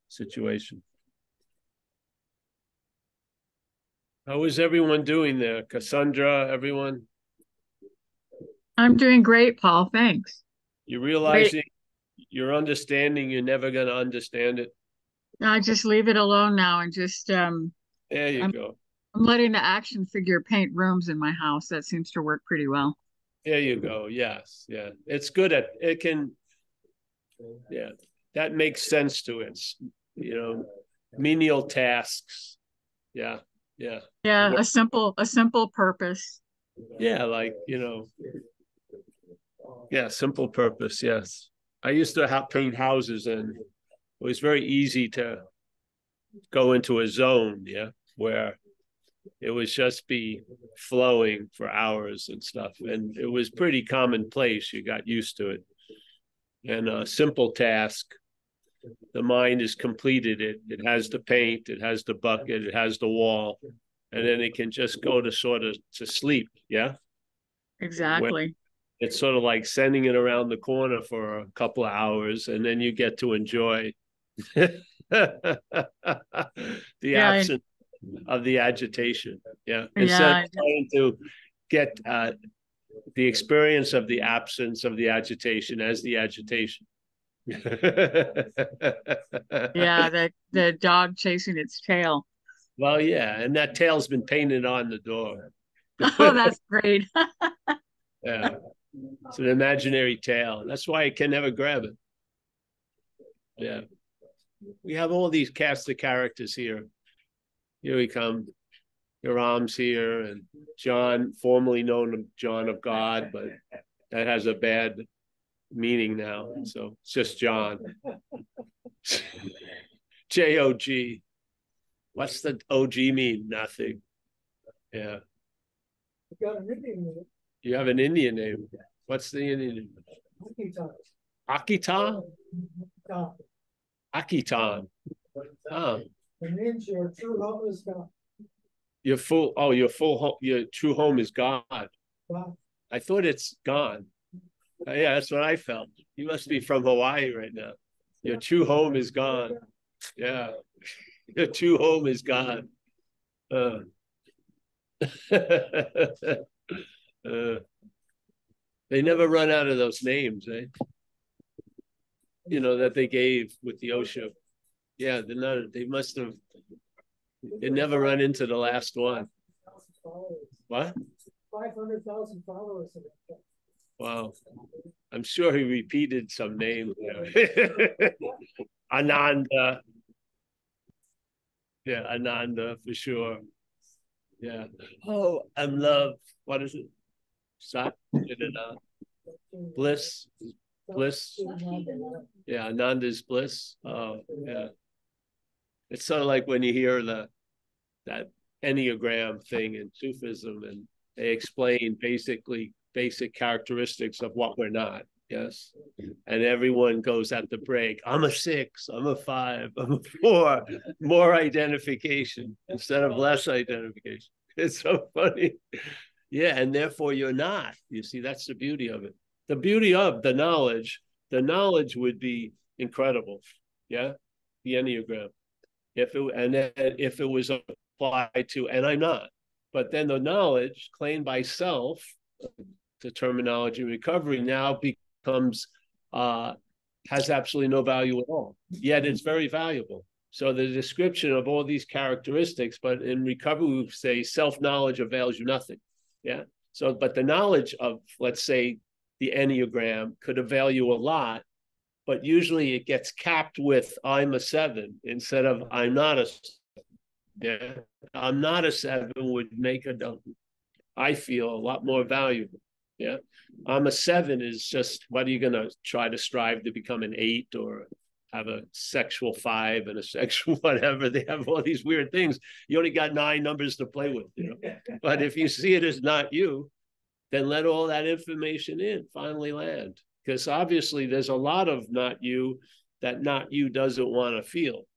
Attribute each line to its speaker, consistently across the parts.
Speaker 1: situation. How is everyone doing there? Cassandra, everyone?
Speaker 2: I'm doing great, Paul. Thanks.
Speaker 1: You
Speaker 2: Wait,
Speaker 1: realizing you're understanding you're never going to understand it?
Speaker 2: I just leave it alone now and just
Speaker 1: There you
Speaker 2: I'm
Speaker 1: go.
Speaker 2: I'm letting the action figure paint rooms in my house. That seems to work pretty well.
Speaker 1: There you go. Yes. Yeah. It's good at it can, yeah. That makes sense to it. You know, menial tasks. Yeah. Yeah.
Speaker 2: Yeah, a simple purpose.
Speaker 1: Yeah, like, yeah, simple purpose, yes. I used to have paint houses and it was very easy to go into a zone, yeah, where it would just be flowing for hours and stuff. And it was pretty commonplace. You got used to it. And a simple task, the mind has completed it. It has the paint, it has the bucket, it has the wall, and then it can just go to sort of to sleep. Yeah. Where
Speaker 2: Exactly.
Speaker 1: it's sort of like sending it around the corner for a couple of hours, and then you get to enjoy the
Speaker 2: Yeah,
Speaker 1: absence of the agitation. Yeah. Instead of
Speaker 2: yeah,
Speaker 1: trying to get the experience of the absence of the agitation as the agitation.
Speaker 2: yeah. The dog chasing its tail.
Speaker 1: Well, yeah. And that tail's been painted on the door.
Speaker 2: Oh, that's great.
Speaker 1: Yeah. It's an imaginary tail. That's why I can never grab it. Yeah. We have all these cast of characters here. Here we come. Your arms here, and John, formerly known as John of God, but that has a bad meaning now. So it's just John. J-O-G. What's the O-G mean? Nothing. Yeah. You have an Indian name. What's the Indian name? Akita? Akitan. Oh. It means your true home is God. Your true home is God. Wow. I thought it's gone. Yeah, that's what I felt. You must be from Hawaii right now. Your true home is gone. Yeah. Your true home is gone. Uh. They never run out of those names, eh? That they gave with the OSHA. Yeah, they must have, they never run into the last one. What? 500,000 followers. Wow. I'm sure he repeated some names there. Ananda. Yeah, Ananda for sure. Yeah. Oh, I'm love. What is it? Sat? Bliss. Bliss. Yeah, Ananda's bliss. Oh, yeah. It's sort of like when you hear that Enneagram thing in Sufism, and they explain basic characteristics of what we're not. Yes. And everyone goes at the break. I'm a 6, I'm a 5, I'm a 4. More identification instead of less identification. It's so funny. Yeah. And therefore you're not. You see, that's the beauty of it. The beauty of the knowledge would be incredible. Yeah. The Enneagram. If it was applied to, and I'm not, but then the knowledge claimed by self, the terminology recovery now becomes has absolutely no value at all. Yet it's very valuable. So the description of all these characteristics, but in recovery we say self-knowledge avails you nothing. Yeah. So, but the knowledge of, let's say, the Enneagram could avail you a lot, but usually it gets capped with I'm a 7 instead of I'm not a 7. Yeah. I'm not a 7 would make I feel a lot more valuable. Yeah. I'm a 7 is just, what are you going to try to strive to become an 8 or have a sexual 5 and a sexual whatever? They have all these weird things. You only got 9 numbers to play with, But if you see it as not you, then let all that information in, finally land. Because obviously there's a lot of not you that not you doesn't want to feel.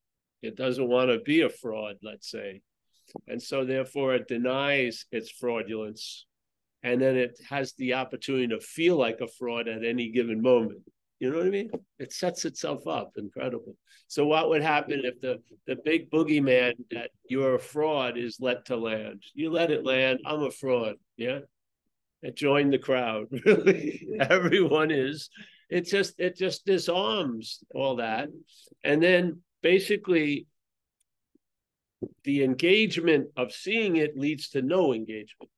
Speaker 1: It doesn't want to be a fraud, let's say. And so therefore it denies its fraudulence. And then it has the opportunity to feel like a fraud at any given moment. You know what I mean? It sets itself up. Incredible. So what would happen if the big boogeyman that you're a fraud is let to land? You let it land. I'm a fraud. Yeah. It joined the crowd. Really, everyone is. It just disarms all that, and then basically the engagement of seeing it leads to no engagement.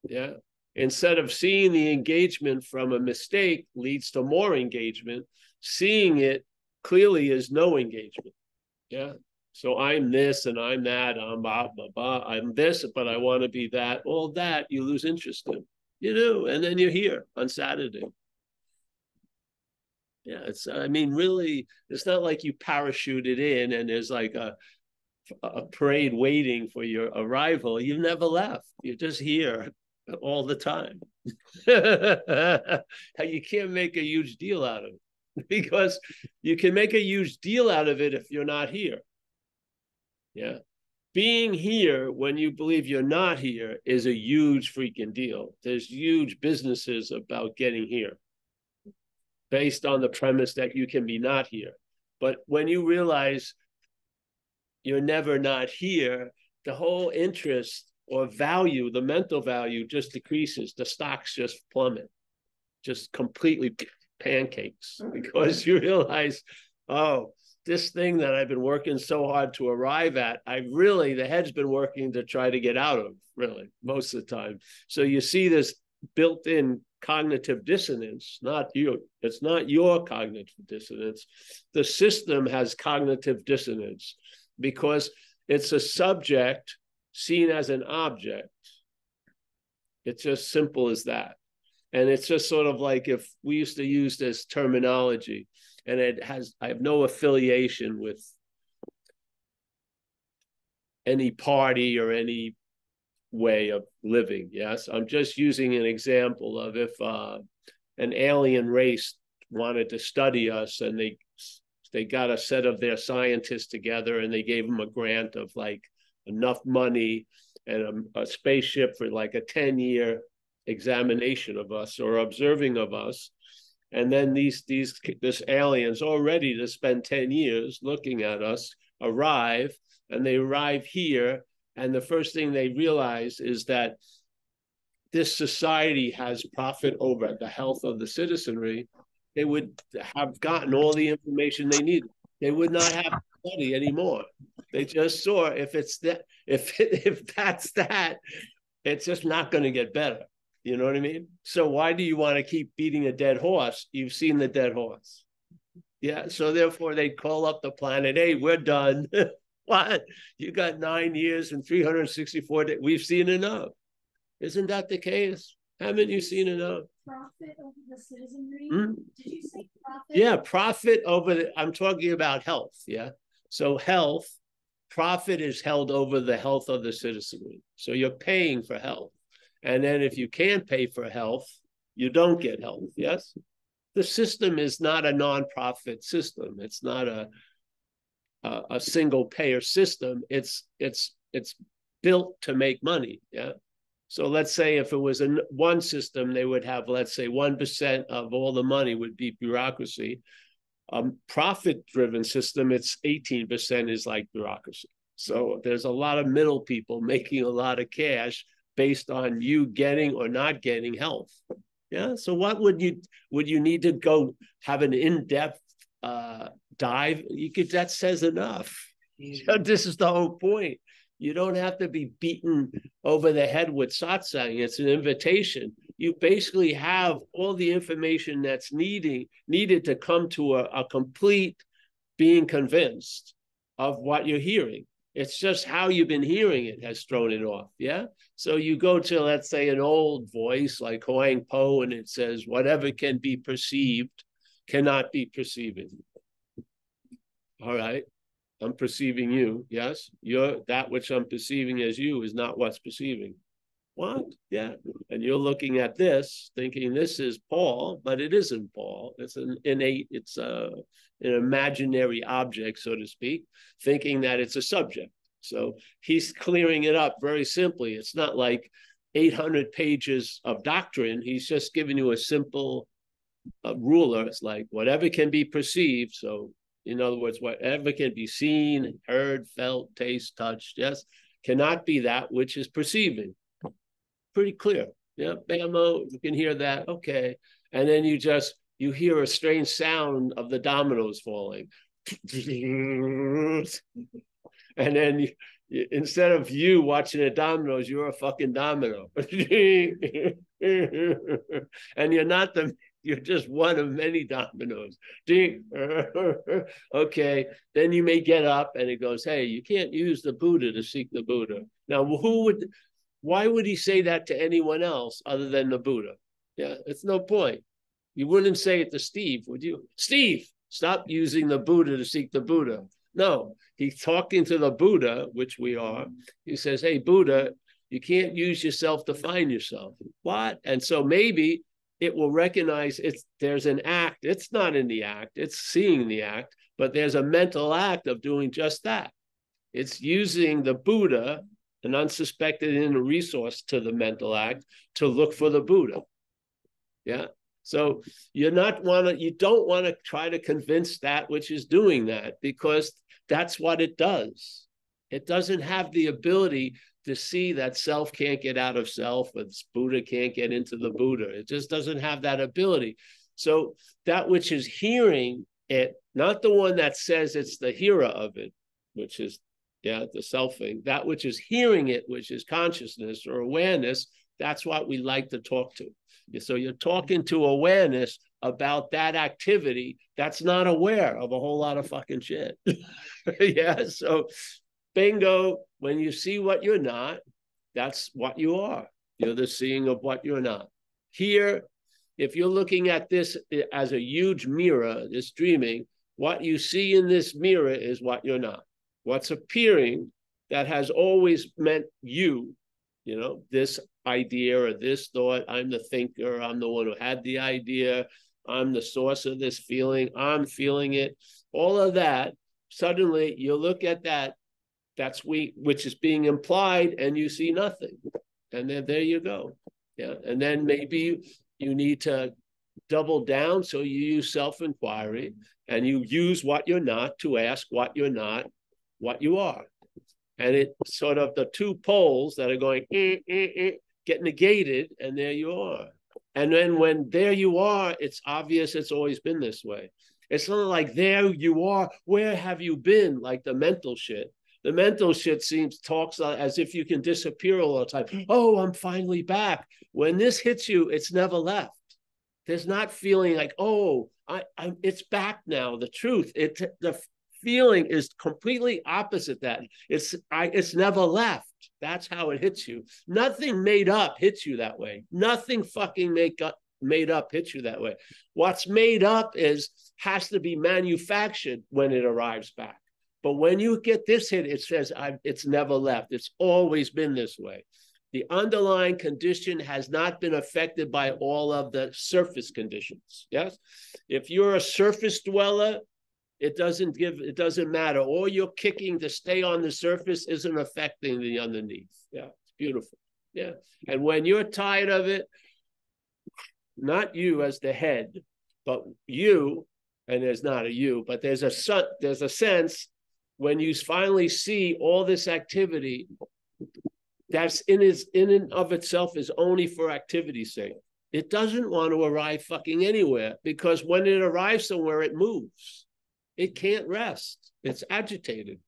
Speaker 1: Yeah. Instead of seeing the engagement from a mistake leads to more engagement, seeing it clearly is no engagement. Yeah. So I'm this and I'm that, I'm blah, blah, blah. I'm this, but I want to be that. All that you lose interest in. You do. And then you're here on Saturday. Yeah. I mean, really, it's not like you parachuted in and there's like a parade waiting for your arrival. You've never left. You're just here all the time. You can't make a huge deal out of it because you can make a huge deal out of it if you're not here. Yeah. Being here when you believe you're not here is a huge freaking deal. There's huge businesses about getting here based on the premise that you can be not here. But when you realize you're never not here, the whole interest or value, the mental value just decreases. The stocks just plummet, just completely pancakes because you realize, oh, this thing that I've been working so hard to arrive at, the head's been working to try to get out of, really, most of the time. So you see this built-in cognitive dissonance, it's not your cognitive dissonance. The system has cognitive dissonance because it's a subject seen as an object. It's just simple as that. And it's just sort of like if we used to use this terminology, and I have no affiliation with any party or any way of living. Yes, I'm just using an example of if an alien race wanted to study us and they got a set of their scientists together and they gave them a grant of like enough money and a spaceship for like a 10-year examination of us or observing of us. And then this aliens all ready to spend 10 years looking at us arrive, and they arrive here. And the first thing they realize is that this society has profit over the health of the citizenry. They would have gotten all the information they needed. They would not have to study anymore. They just saw if that's that, it's just not going to get better. You know what I mean? So why do you want to keep beating a dead horse? You've seen the dead horse. Yeah. So therefore they call up the planet. Hey, we're done. What? You got 9 years and 364 days. We've seen enough. Isn't that the case? Haven't you seen enough?
Speaker 3: Profit over the citizenry? Hmm? Did you say profit?
Speaker 1: Yeah, profit I'm talking about health. Yeah. So health, profit is held over the health of the citizenry. So you're paying for health. And then if you can't pay for health, you don't get health. Yes. The system is not a nonprofit system. It's not a single payer system. It's built to make money. Yeah. So let's say if it was one system, they would have, let's say 1% of all the money would be bureaucracy. Profit-driven system, it's 18% is like bureaucracy. So there's a lot of middle people making a lot of cash based on you getting or not getting health. Yeah. So what would you need to go have an in-depth dive? That says enough. This is the whole point. You don't have to be beaten over the head with satsang. It's an invitation. You basically have all the information that's needed to come to a complete being convinced of what you're hearing. It's just how you've been hearing it has thrown it off. Yeah. So you go to, let's say, an old voice like Hoang Po, and it says, whatever can be perceived cannot be perceiving. All right. I'm perceiving you. Yes. That which I'm perceiving as you is not what's perceiving. What? Yeah. And you're looking at this, thinking this is Paul, but it isn't Paul. It's an imaginary object, so to speak, thinking that it's a subject. So he's clearing it up very simply. It's not like 800 pages of doctrine. He's just giving you a simple ruler. It's like whatever can be perceived. So in other words, whatever can be seen, heard, felt, taste, touched, yes, cannot be that which is perceiving. Pretty clear. Yeah, bammo, you can hear that. Okay. And then you hear a strange sound of the dominoes falling. And then instead of you watching the dominoes, you're a fucking domino. And you're just one of many dominoes. Okay, then you may get up and it goes, hey, you can't use the Buddha to seek the Buddha. Now, why would he say that to anyone else other than the Buddha? Yeah, it's no point. You wouldn't say it to Steve, would you? Steve, stop using the Buddha to seek the Buddha. No, he's talking to the Buddha, which we are. He says, hey, Buddha, you can't use yourself to find yourself. What? And so maybe it will recognize there's an act. It's not in the act. It's seeing the act, but there's a mental act of doing just that. It's using the Buddha, an unsuspected inner resource to the mental act, to look for the Buddha. Yeah. So you don't want to try to convince that which is doing that, because that's what it does. It doesn't have the ability to see that self can't get out of self, and Buddha can't get into the Buddha. It just doesn't have that ability. So that which is hearing it, not the one that says it's the hearer of it, which is the selfing, that which is hearing it, which is consciousness or awareness, that's what we like to talk to. So you're talking to awareness about that activity that's not aware of a whole lot of fucking shit. Yeah, so bingo, when you see what you're not, that's what you are. You're the seeing of what you're not. Here, if you're looking at this as a huge mirror, this dreaming, what you see in this mirror is what you're not. What's appearing that has always meant you, this idea or this thought, I'm the thinker, I'm the one who had the idea, I'm the source of this feeling, I'm feeling it, all of that, suddenly you look at that, which is being implied, and you see nothing. And then there you go. Yeah. And then maybe you need to double down, so you use self-inquiry, and you use what you're not to ask what you're not, what you are. And it sort of the two poles that are going get negated, and there you are. And then when there you are, it's obvious it's always been this way. It's not like there you are, where have you been? Like the mental shit. The mental shit talks as if you can disappear all the time. Oh, I'm finally back. When this hits you, it's never left. There's not feeling like, oh, it's back now. The truth, the feeling is completely opposite that. It's never left. That's how it hits you. Nothing made up hits you that way. Nothing fucking made up hits you that way. What's made up has to be manufactured when it arrives back. But when you get this hit, it says it's never left. It's always been this way. The underlying condition has not been affected by all of the surface conditions. Yes, if you're a surface dweller, it doesn't matter. All you're kicking to stay on the surface isn't affecting the underneath. Yeah, it's beautiful. Yeah. And when you're tired of it, not you as the head, but you, and there's not a you, but there's a sense when you finally see all this activity that's in and of itself is only for activity's sake. It doesn't want to arrive fucking anywhere, because when it arrives somewhere, it moves. It can't rest. It's agitated.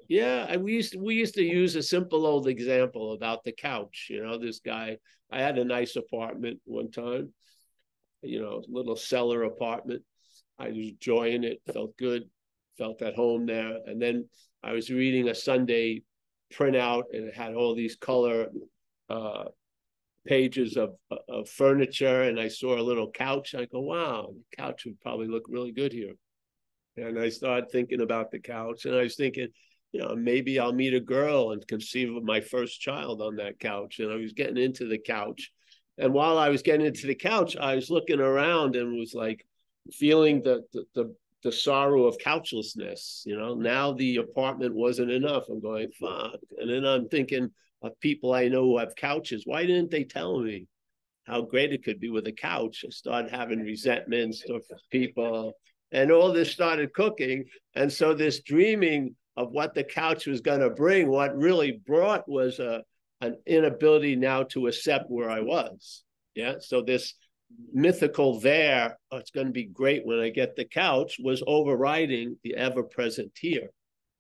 Speaker 1: Yeah, we used to use a simple old example about the couch. This guy, I had a nice apartment one time, little cellar apartment. I was enjoying it, felt good, felt at home there. And then I was reading a Sunday printout, and it had all these color pages of furniture, and I saw a little couch. I go, wow, the couch would probably look really good here. And I started thinking about the couch, and I was thinking, maybe I'll meet a girl and conceive of my first child on that couch. And I was getting into the couch. And while I was getting into the couch, I was looking around and was like feeling the sorrow of couchlessness. Now the apartment wasn't enough. I'm going, fuck. And then I'm thinking of people I know who have couches. Why didn't they tell me? how great it could be with a couch. I started having resentments of people, and all this started cooking. And so this dreaming of what the couch was going to bring, what really brought was an inability now to accept where I was. Yeah. So this mythical there, oh, it's going to be great when I get the couch, was overriding the ever-present here.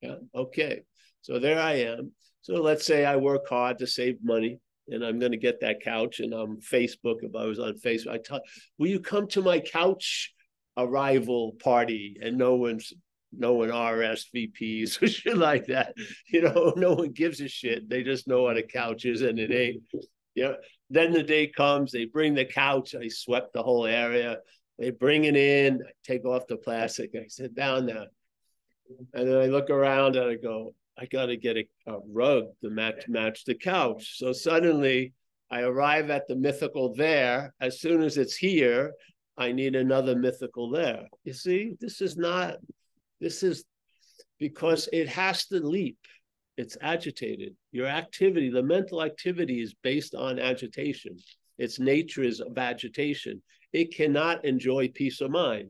Speaker 1: Yeah. Okay. So there I am. So let's say I work hard to save money, and I'm going to get that couch, and on Facebook, if I was on Facebook, I tell, will you come to my couch arrival party? And no one RSVPs or shit like that. You know, no one gives a shit. They just know what a couch is, and it ain't. Yeah. Then the day comes, they bring the couch. I swept the whole area. They bring it in. I take off the plastic. I sit down there. And then I look around and I go, I got to get a rug to match the couch. So suddenly I arrive at the mythical there. As soon as it's here, I need another mythical there. You see, this is because it has to leap. It's agitated. Your activity, the mental activity, is based on agitation. Its nature is of agitation. It cannot enjoy peace of mind.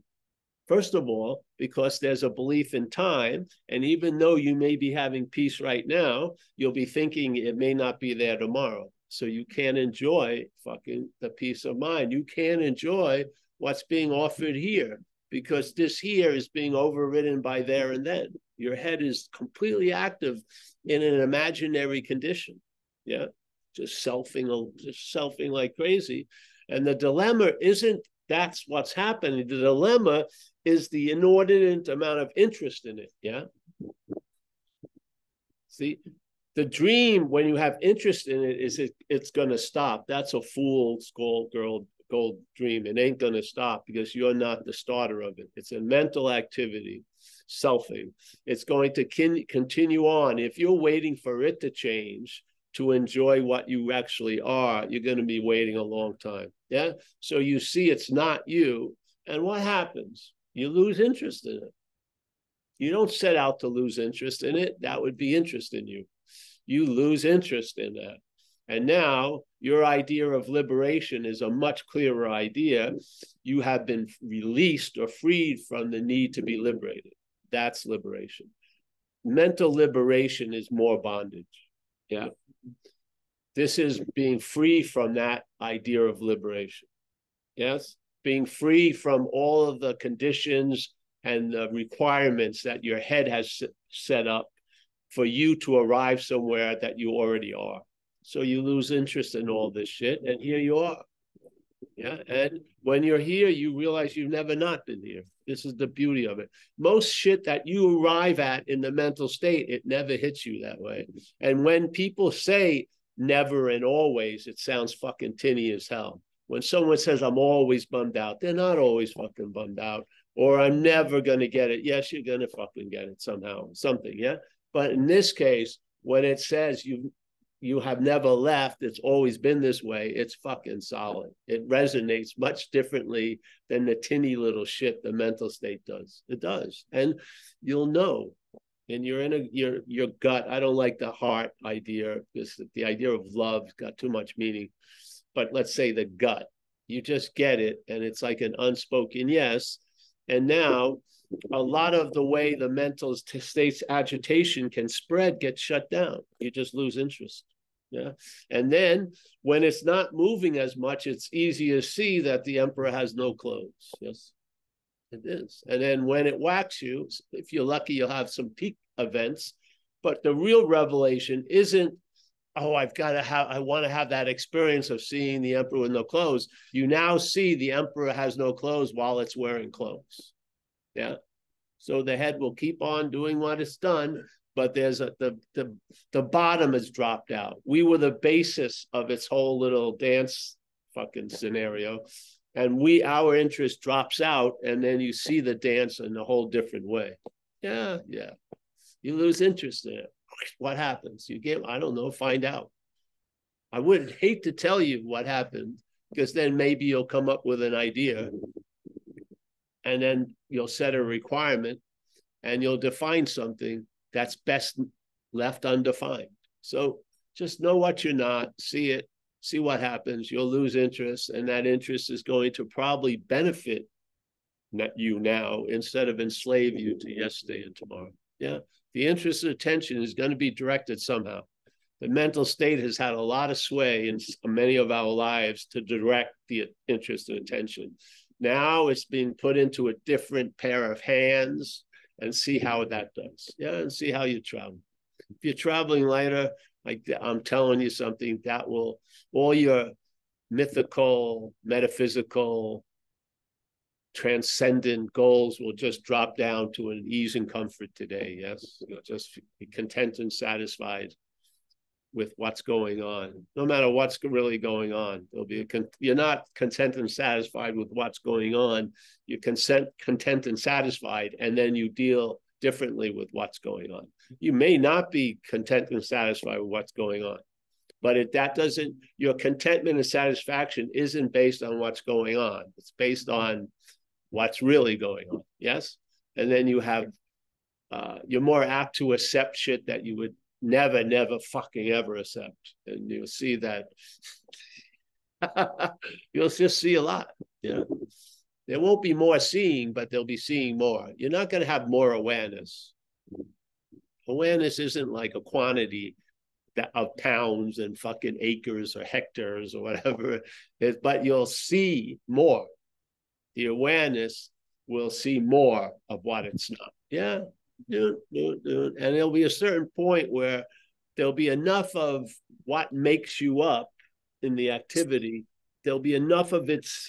Speaker 1: First of all, because there's a belief in time, and even though you may be having peace right now, you'll be thinking it may not be there tomorrow. So you can't enjoy fucking the peace of mind. You can't enjoy what's being offered here, because this here is being overridden by there and then. Your head is completely active in an imaginary condition. Yeah, just selfing like crazy. And the dilemma isn't that's what's happening. The dilemma is the inordinate amount of interest in it. Yeah. See, the dream, when you have interest in it, is it's going to stop. That's a fool's gold dream. It ain't going to stop because you're not the starter of it. It's a mental activity, selfing. It's going to continue on. If you're waiting for it to change to enjoy what you actually are, you're going to be waiting a long time. Yeah. So you see it's not you. And what happens? You lose interest in it. You don't set out to lose interest in it. That would be interest in you. You lose interest in that. And now your idea of liberation is a much clearer idea. You have been released or freed from the need to be liberated. That's liberation. Mental liberation is more bondage. Yeah. This is being free from that idea of liberation. Yes. Being free from all of the conditions and the requirements that your head has set up for you to arrive somewhere that you already are. So you lose interest in all this shit, and here you are. Yeah. And when you're here, you realize you've never not been here. This is the beauty of it. Most shit that you arrive at in the mental state, it never hits you that way. And when people say never and always, it sounds fucking tinny as hell. When someone says, I'm always bummed out, they're not always fucking bummed out. Or I'm never going to get it. Yes, you're going to fucking get it somehow, something, yeah? But in this case, when it says you have never left, it's always been this way, it's fucking solid. It resonates much differently than the tinny little shit the mental state does. It does. And you'll know. And you're in your gut. I don't like the heart idea, because the idea of love's got too much meaning. But let's say the gut. You just get it, and it's like an unspoken yes. And now a lot of the way the mental state's agitation can spread gets shut down. You just lose interest. Yeah. And then when it's not moving as much, it's easy to see that the emperor has no clothes. Yes, it is. And then when it whacks you, if you're lucky, you'll have some peak events. But the real revelation isn't, oh, I want to have that experience of seeing the emperor with no clothes. You now see the emperor has no clothes while it's wearing clothes. Yeah. So the head will keep on doing what it's done, but there's the bottom has dropped out. We were the basis of its whole little dance fucking scenario. And our interest drops out, and then you see the dance in a whole different way. Yeah, yeah. You lose interest in it. What happens? I don't know, find out. I would hate to tell you what happened, because then maybe you'll come up with an idea, and then you'll set a requirement, and you'll define something that's best left undefined. So just know what you're not, see it, see what happens. You'll lose interest, and that interest is going to probably benefit you now instead of enslave you to yesterday and tomorrow. Yeah, the interest and attention is going to be directed somehow. The mental state has had a lot of sway in many of our lives to direct the interest and attention. Now it's being put into a different pair of hands, and see how that does. Yeah, and see how you travel. If you're traveling lighter, like I'm telling you something, that will, all your mythical, metaphysical, transcendent goals will just drop down to an ease and comfort today. Yes, you'll just be content and satisfied with what's going on, no matter what's really going on. There'll be you're not content and satisfied with what's going on. You're content and satisfied, and then you deal differently with what's going on. You may not be content and satisfied with what's going on, but that doesn't, your contentment and satisfaction isn't based on what's going on. It's based on what's really going on. Yes, and then you have you're more apt to accept shit that you would never fucking ever accept, and you'll see that you'll just see a lot. Yeah, there won't be more seeing, but they'll be seeing more. You're not going to have more awareness. Awareness isn't like a quantity of pounds and fucking acres or hectares or whatever, but you'll see more. The awareness will see more of what it's not. Yeah. And there'll be a certain point where there'll be enough of what makes you up in the activity. There'll be enough of its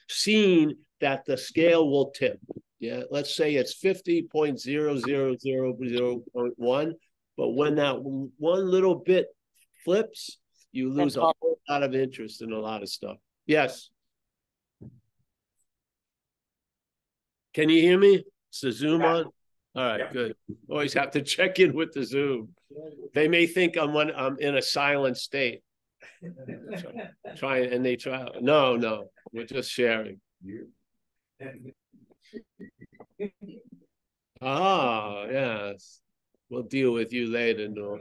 Speaker 1: seen that the scale will tip. Yeah, let's say it's 50.00001, but when that one little bit flips, you lose a whole lot of interest in a lot of stuff. Yes. Can you hear me? Is the Zoom on? All right, good. Always have to check in with the Zoom. They may think I'm in a silent state. And they try. No, we're just sharing. Ah, yes. We'll deal with you later. No.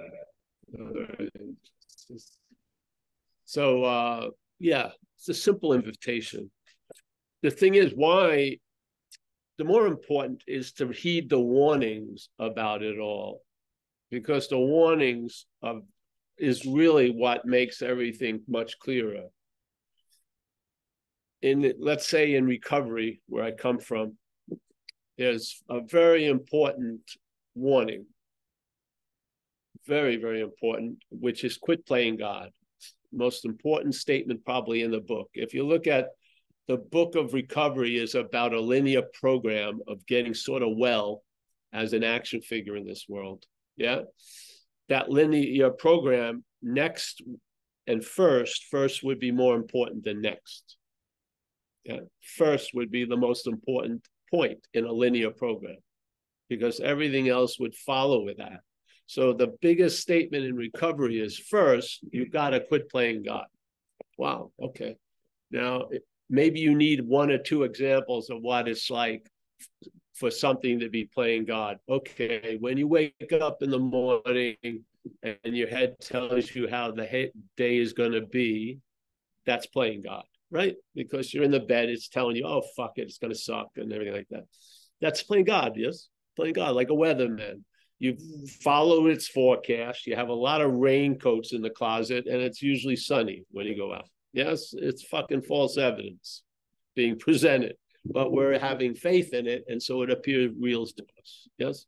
Speaker 1: So, yeah, it's a simple invitation. The thing is, why the more important is to heed the warnings about it all, because the warnings is really what makes everything much clearer. Let's say in recovery, where I come from, there's a very important warning, very, very important, which is quit playing God. Most important statement probably in the book. If you look at the book of recovery, is about a linear program of getting sort of well as an action figure in this world. Yeah, that linear program, next and first would be more important than next. Yeah, first would be the most important point in a linear program, because everything else would follow with that. So the biggest statement in recovery is, first, you've got to quit playing God. Wow, okay. Now, maybe you need one or two examples of what it's like for something to be playing God. Okay, when you wake up in the morning and your head tells you how the day is going to be, that's playing God, right? Because you're in the bed, it's telling you, oh, fuck it, it's going to suck and everything like that. That's playing God, yes? Playing God, like a weatherman. You follow its forecast. You have a lot of raincoats in the closet, and it's usually sunny when you go out. Yes, it's fucking false evidence being presented, but we're having faith in it, and so it appears real to us. Yes?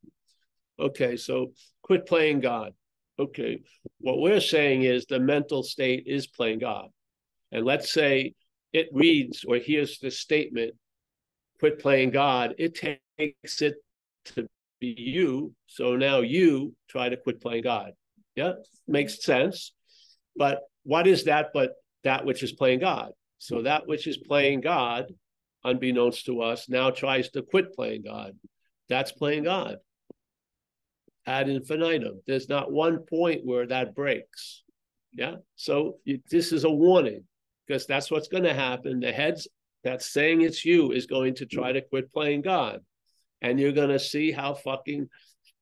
Speaker 1: Okay, so quit playing God. Okay, what we're saying is the mental state is playing God. And let's say it reads or hears the statement, quit playing God, it takes it to be you. So now you try to quit playing God. Yeah, makes sense. But what is that but that which is playing God? So that which is playing God, unbeknownst to us, now tries to quit playing God. That's playing God. Ad infinitum. There's not one point where that breaks. Yeah. So this is a warning, because that's what's going to happen. The heads that's saying it's you is going to try to quit playing God. And you're going to see how fucking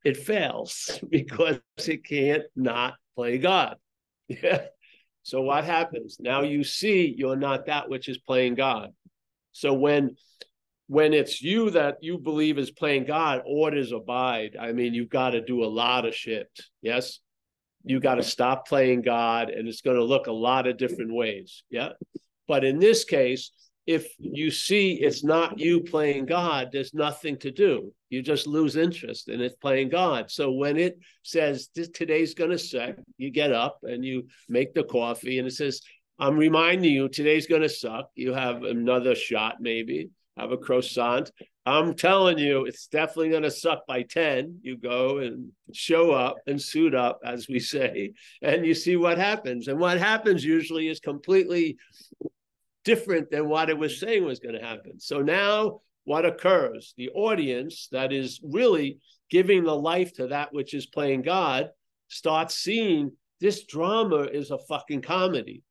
Speaker 1: it fails, because it can't not play God. Yeah. So what happens? Now you see you're not that which is playing God. So when it's you that you believe is playing God, orders abide. I mean, you've got to do a lot of shit. Yes. You got to stop playing God, and it's going to look a lot of different ways. Yeah. But in this case, if you see it's not you playing God, there's nothing to do. You just lose interest in it playing God. So when it says today's going to suck, you get up and you make the coffee, and it says, I'm reminding you today's going to suck. You have another shot, maybe have a croissant. I'm telling you, it's definitely going to suck by 10. You go and show up and suit up, as we say, and you see what happens. And what happens usually is completely different than what it was saying was going to happen. So now what occurs? The audience that is really giving the life to that which is playing God starts seeing this drama is a fucking comedy.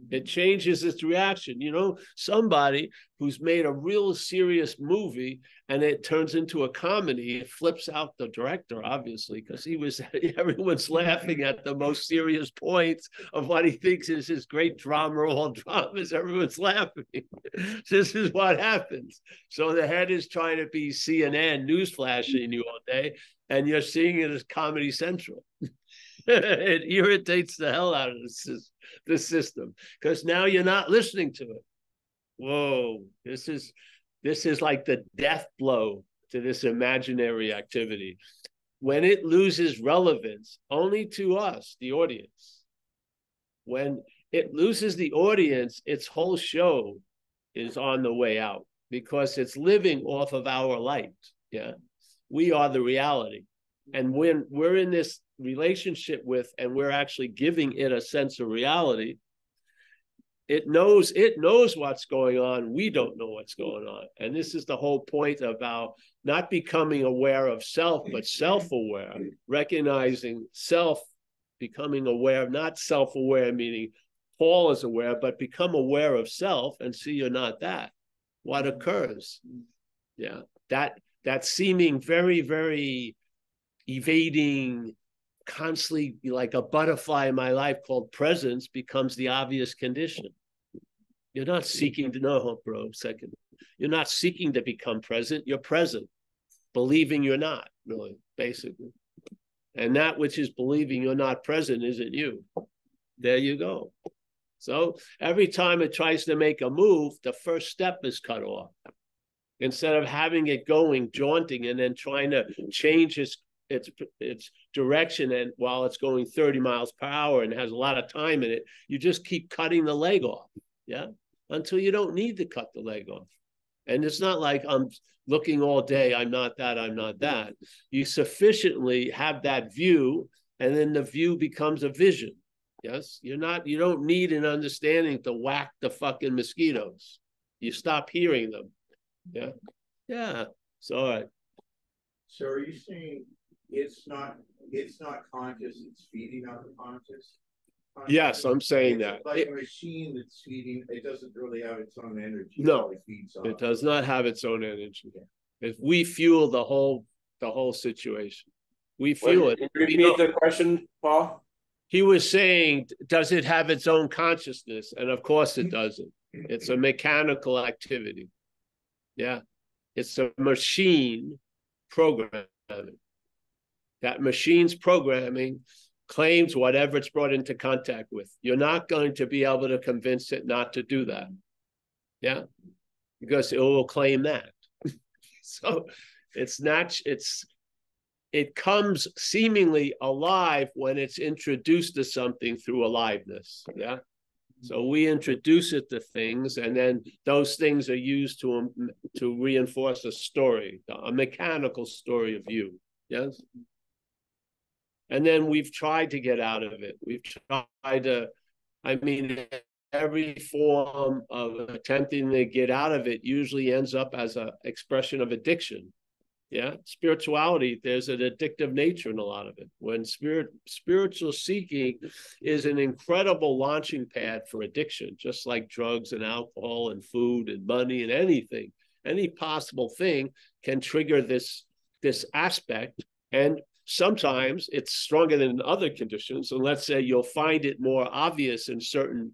Speaker 1: It changes its reaction. You know, somebody who's made a real serious movie and it turns into a comedy, it flips out the director, obviously, because everyone's laughing at the most serious points of what he thinks is his great drama. All dramas, everyone's laughing. This is what happens. So the head is trying to be CNN news flashing you all day, and you're seeing it as Comedy Central. It irritates the hell out of the system, because now you're not listening to it. Whoa, this is like the death blow to this imaginary activity. When it loses relevance only to us, the audience, when it loses the audience, its whole show is on the way out, because it's living off of our light. Yeah, we are the reality. And when we're in this relationship with, and we're actually giving it a sense of reality, it knows what's going on. We don't know what's going on. And this is the whole point about not becoming aware of self, but self-aware, recognizing self, becoming aware, not self-aware, meaning Paul is aware, but become aware of self and see you're not that. What occurs? Yeah, that seeming very, very evading, constantly like a butterfly in my life called presence becomes the obvious condition. You're not seeking to know, bro, second. You're not seeking to become present. You're present, believing you're not, really, basically. And that which is believing you're not present isn't you. There you go. So every time it tries to make a move, the first step is cut off. Instead of having it going, jaunting, and then trying to change its direction, and while it's going 30 miles per hour and has a lot of time in it, you just keep cutting the leg off, yeah, until you don't need to cut the leg off. And it's not like I'm looking all day, I'm not that, I'm not that. You sufficiently have that view, and then the view becomes a vision. Yes, you don't need an understanding to whack the fucking mosquitoes. You stop hearing them. Yeah. So all right.
Speaker 4: So are you saying it's not conscious, it's feeding on the conscious?
Speaker 1: Yes, I'm saying
Speaker 4: it's
Speaker 1: that.
Speaker 4: like a machine that's feeding, it doesn't really have its own energy.
Speaker 1: No,
Speaker 4: it
Speaker 1: does not have its own energy. If we fuel the whole situation, we fuel it.
Speaker 5: Repeat the question, Paul.
Speaker 1: He was saying, does it have its own consciousness? And of course it doesn't. It's a mechanical activity. Yeah, it's a machine programming. That machine's programming claims whatever it's brought into contact with. You're not going to be able to convince it not to do that. Yeah, because it will claim that. So it comes seemingly alive when it's introduced to something through aliveness. Yeah. So we introduce it to things, and then those things are used to reinforce a story, a mechanical story of you. Yes. And then we've tried to get out of it. We've tried to, every form of attempting to get out of it usually ends up as an expression of addiction. Yeah, spirituality, there's an addictive nature in a lot of it. When spiritual seeking is an incredible launching pad for addiction, just like drugs and alcohol and food and money and anything, any possible thing can trigger this aspect. And sometimes it's stronger than other conditions. And let's say you'll find it more obvious in certain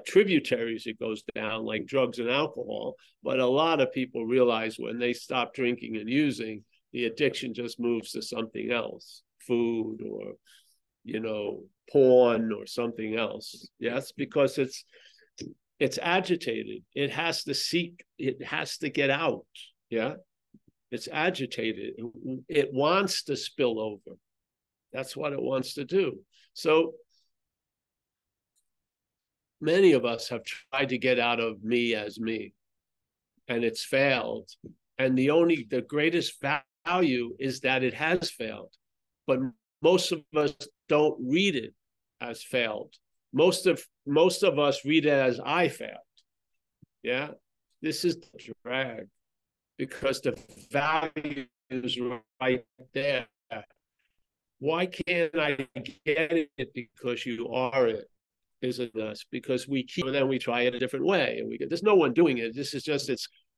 Speaker 1: tributaries it goes down, like drugs and alcohol. But a lot of people realize when they stop drinking and using, the addiction just moves to something else, food or, porn or something else. Yes, because it's agitated. It has to get out. Yeah. It's agitated. It wants to spill over. That's what it wants to do. So many of us have tried to get out of me as me, and it's failed. And the greatest value is that it has failed. But most of us don't read it as failed. Most of us read it as I failed. Yeah. This is the drag, because the value is right there. Why can't I get it? Because you are it, isn't us? Because we keep, and then we try it a different way, and there's no one doing it. This is just,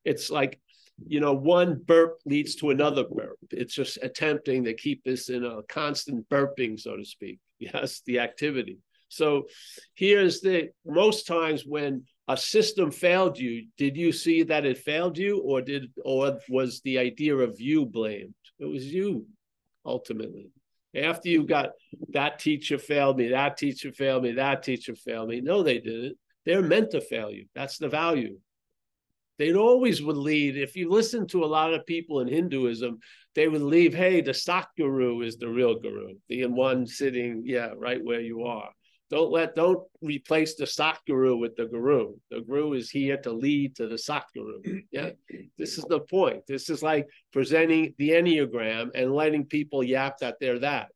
Speaker 1: it's like, one burp leads to another burp. It's just attempting to keep this in a constant burping, so to speak. Yes, the activity. So here's most times when a system failed you, did you see that it failed you, or was the idea of you blamed? It was you, ultimately. After you got, that teacher failed me, that teacher failed me, that teacher failed me. No, they didn't. They're meant to fail you. That's the value. They always would lead. If you listen to a lot of people in Hinduism, they would leave, hey, the Satguru is the real guru, the one sitting, right where you are. Don't replace the Satguru with the guru. The guru is here to lead to the Satguru. Yeah, this is the point. This is like presenting the Enneagram and letting people yap that they're that.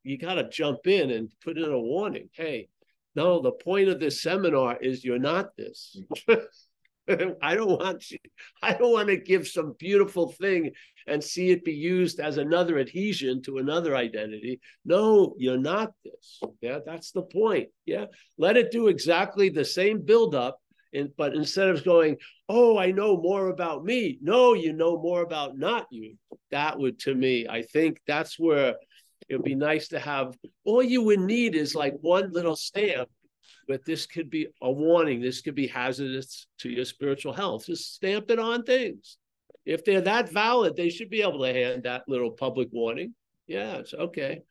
Speaker 1: You got to jump in and put in a warning. Hey, no, the point of this seminar is you're not this. I don't want to give some beautiful thing and see it be used as another adhesion to another identity. No, you're not this. Yeah, that's the point. Yeah, let it do exactly the same buildup, but instead of going, oh, I know more about me. No, you know more about not you. That would, to me, I think that's where it would be nice to have. All you would need is like one little stamp. But this could be a warning. This could be hazardous to your spiritual health. Just stamp it on things. If they're that valid, they should be able to hand that little public warning. Yeah, it's okay.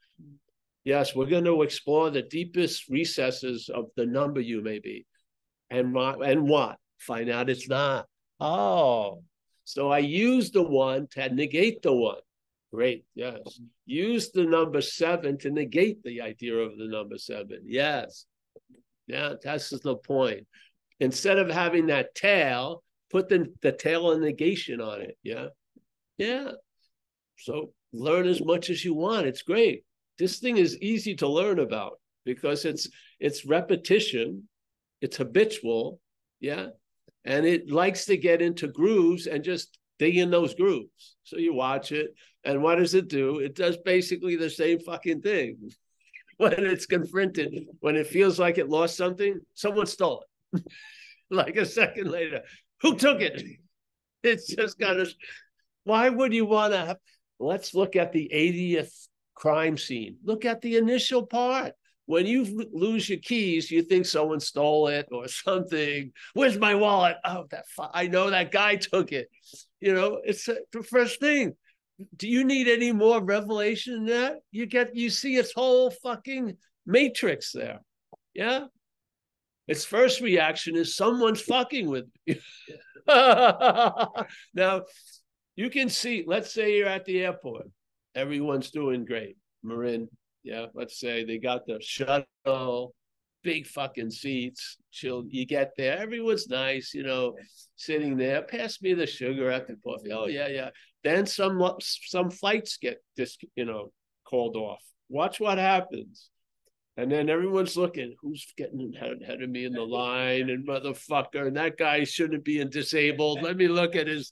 Speaker 1: Yes, we're going to explore the deepest recesses of the number you may be. And what? Find out it's not. Oh, so I use the one to negate the one. Great, yes. Use the number 7 to negate the idea of the number 7. Yes. Yeah, that's the point. Instead of having that tail, put the tail of negation on it. Yeah. Yeah. So learn as much as you want. It's great. This thing is easy to learn about because it's repetition. It's habitual. Yeah. And it likes to get into grooves and just dig in those grooves. So you watch it. And what does it do? It does basically the same fucking thing. When it's confronted, when it feels like it lost something, someone stole it. Like a second later, who took it? It's just got to, why would you want to have, let's look at the 80th crime scene. Look at the initial part. When you lose your keys, you think someone stole it or something. Where's my wallet? Oh, I know that guy took it. It's the first thing. Do you need any more revelation than that? You see its whole fucking matrix there. Yeah. Its first reaction is someone's fucking with me. Now, you can see, let's say you're at the airport. Everyone's doing great. Marin, yeah, let's say they got the shuttle, big fucking seats, chill. You get there, everyone's nice, sitting there. Pass me the sugar at the coffee. Oh, yeah. Then some flights get called off. Watch what happens. And then everyone's looking, who's getting ahead of me in the line, and motherfucker, and that guy shouldn't be disabled. Let me look at his,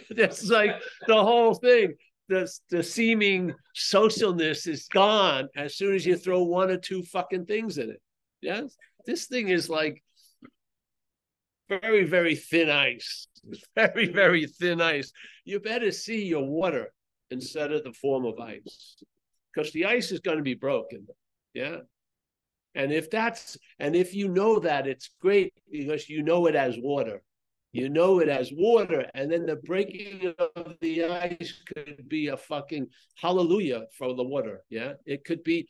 Speaker 1: that's like the whole thing. The seeming socialness is gone as soon as you throw one or two fucking things in it. Yes, this thing is like very, very thin ice. Very, very thin ice. You better see your water. instead of the form of ice, because the ice is going to be broken. Yeah. And if you know that, it's great because you know it as water. You know it as water, and then the breaking of the ice could be a fucking hallelujah for the water. Yeah, it could be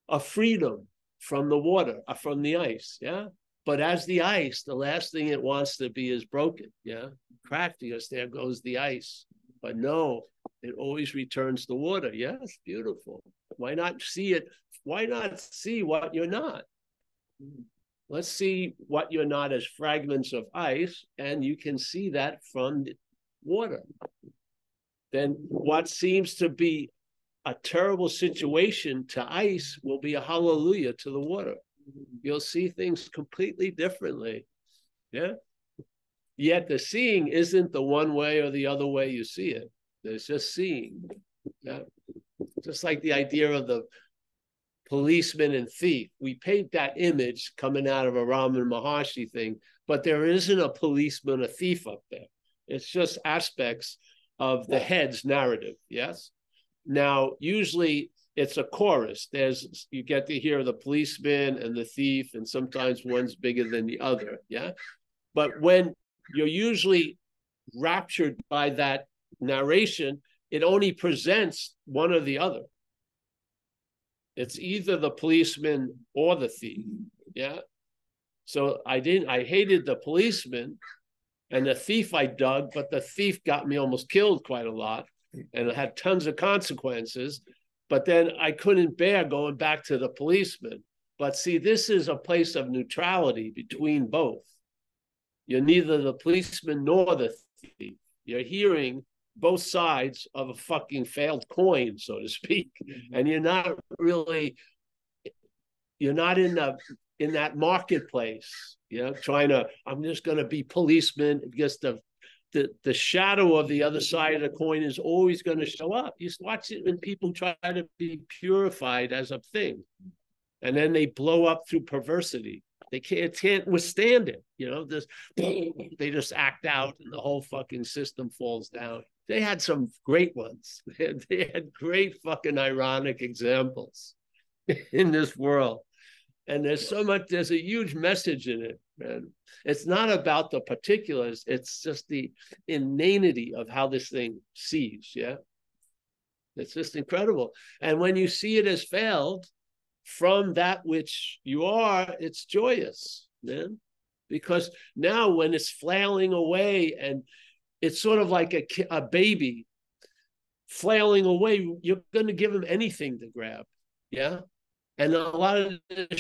Speaker 1: a freedom from the water, from the ice. Yeah, but as the ice, the last thing it wants to be is broken. Yeah, cracked because there goes the ice. But no, it always returns to water. Yes, beautiful. Why not see it? Why not see what you're not? Let's see what you're not as fragments of ice, and you can see that from water. Then what seems to be a terrible situation to ice will be a hallelujah to the water. You'll see things completely differently. Yeah. Yet the seeing isn't the one way or the other way you see it. There's just seeing. Yeah. Just like the idea of the policeman and thief. We paint that image coming out of a Raman Maharshi thing, but there isn't a policeman, a thief up there. It's just aspects of the head's narrative. Yes. Now, usually it's a chorus. You get to hear the policeman and the thief, and sometimes one's bigger than the other. Yeah. But when you're usually raptured by that narration, it only presents one or the other. It's either the policeman or the thief. Yeah. So I hated the policeman, and the thief I dug, but the thief got me almost killed quite a lot, and it had tons of consequences. But then I couldn't bear going back to the policeman. But see, this is a place of neutrality between both. You're neither the policeman nor the thief. You're hearing both sides of a fucking failed coin, so to speak. And you're not in that marketplace, I'm just going to be policeman, because the shadow of the other side of the coin is always going to show up. You watch it when people try to be purified as a thing, and then they blow up through perversity. They can't withstand it. They just act out, and the whole fucking system falls down. They had some great ones. They had great fucking ironic examples in this world. And there's a huge message in it, man. It's not about the particulars. It's just the inanity of how this thing sees. Yeah. It's just incredible. And when you see it as failed from that which you are, it's joyous, man. Because now when it's flailing away, and it's sort of like a baby flailing away, you're going to give him anything to grab. Yeah. And a lot of this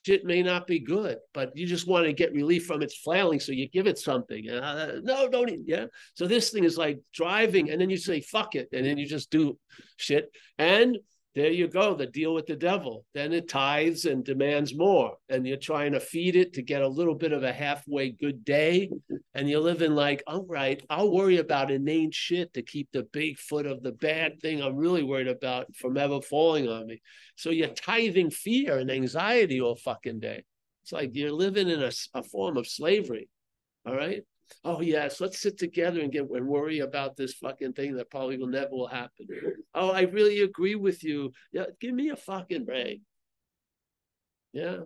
Speaker 1: shit may not be good, but you just want to get relief from its flailing, so you give it something. No, don't eat. Yeah. So this thing is like driving, and then you say, fuck it. And then you just do shit. And there you go, the deal with the devil. Then it tithes and demands more. And you're trying to feed it to get a little bit of a halfway good day. And you're living like, all right, I'll worry about inane shit to keep the big foot of the bad thing I'm really worried about from ever falling on me. So you're tithing fear and anxiety all fucking day. It's like you're living in a form of slavery. All right. Oh, yes, let's sit together and worry about this fucking thing that probably will happen. Oh, I really agree with you. Yeah, give me a fucking break. Yeah.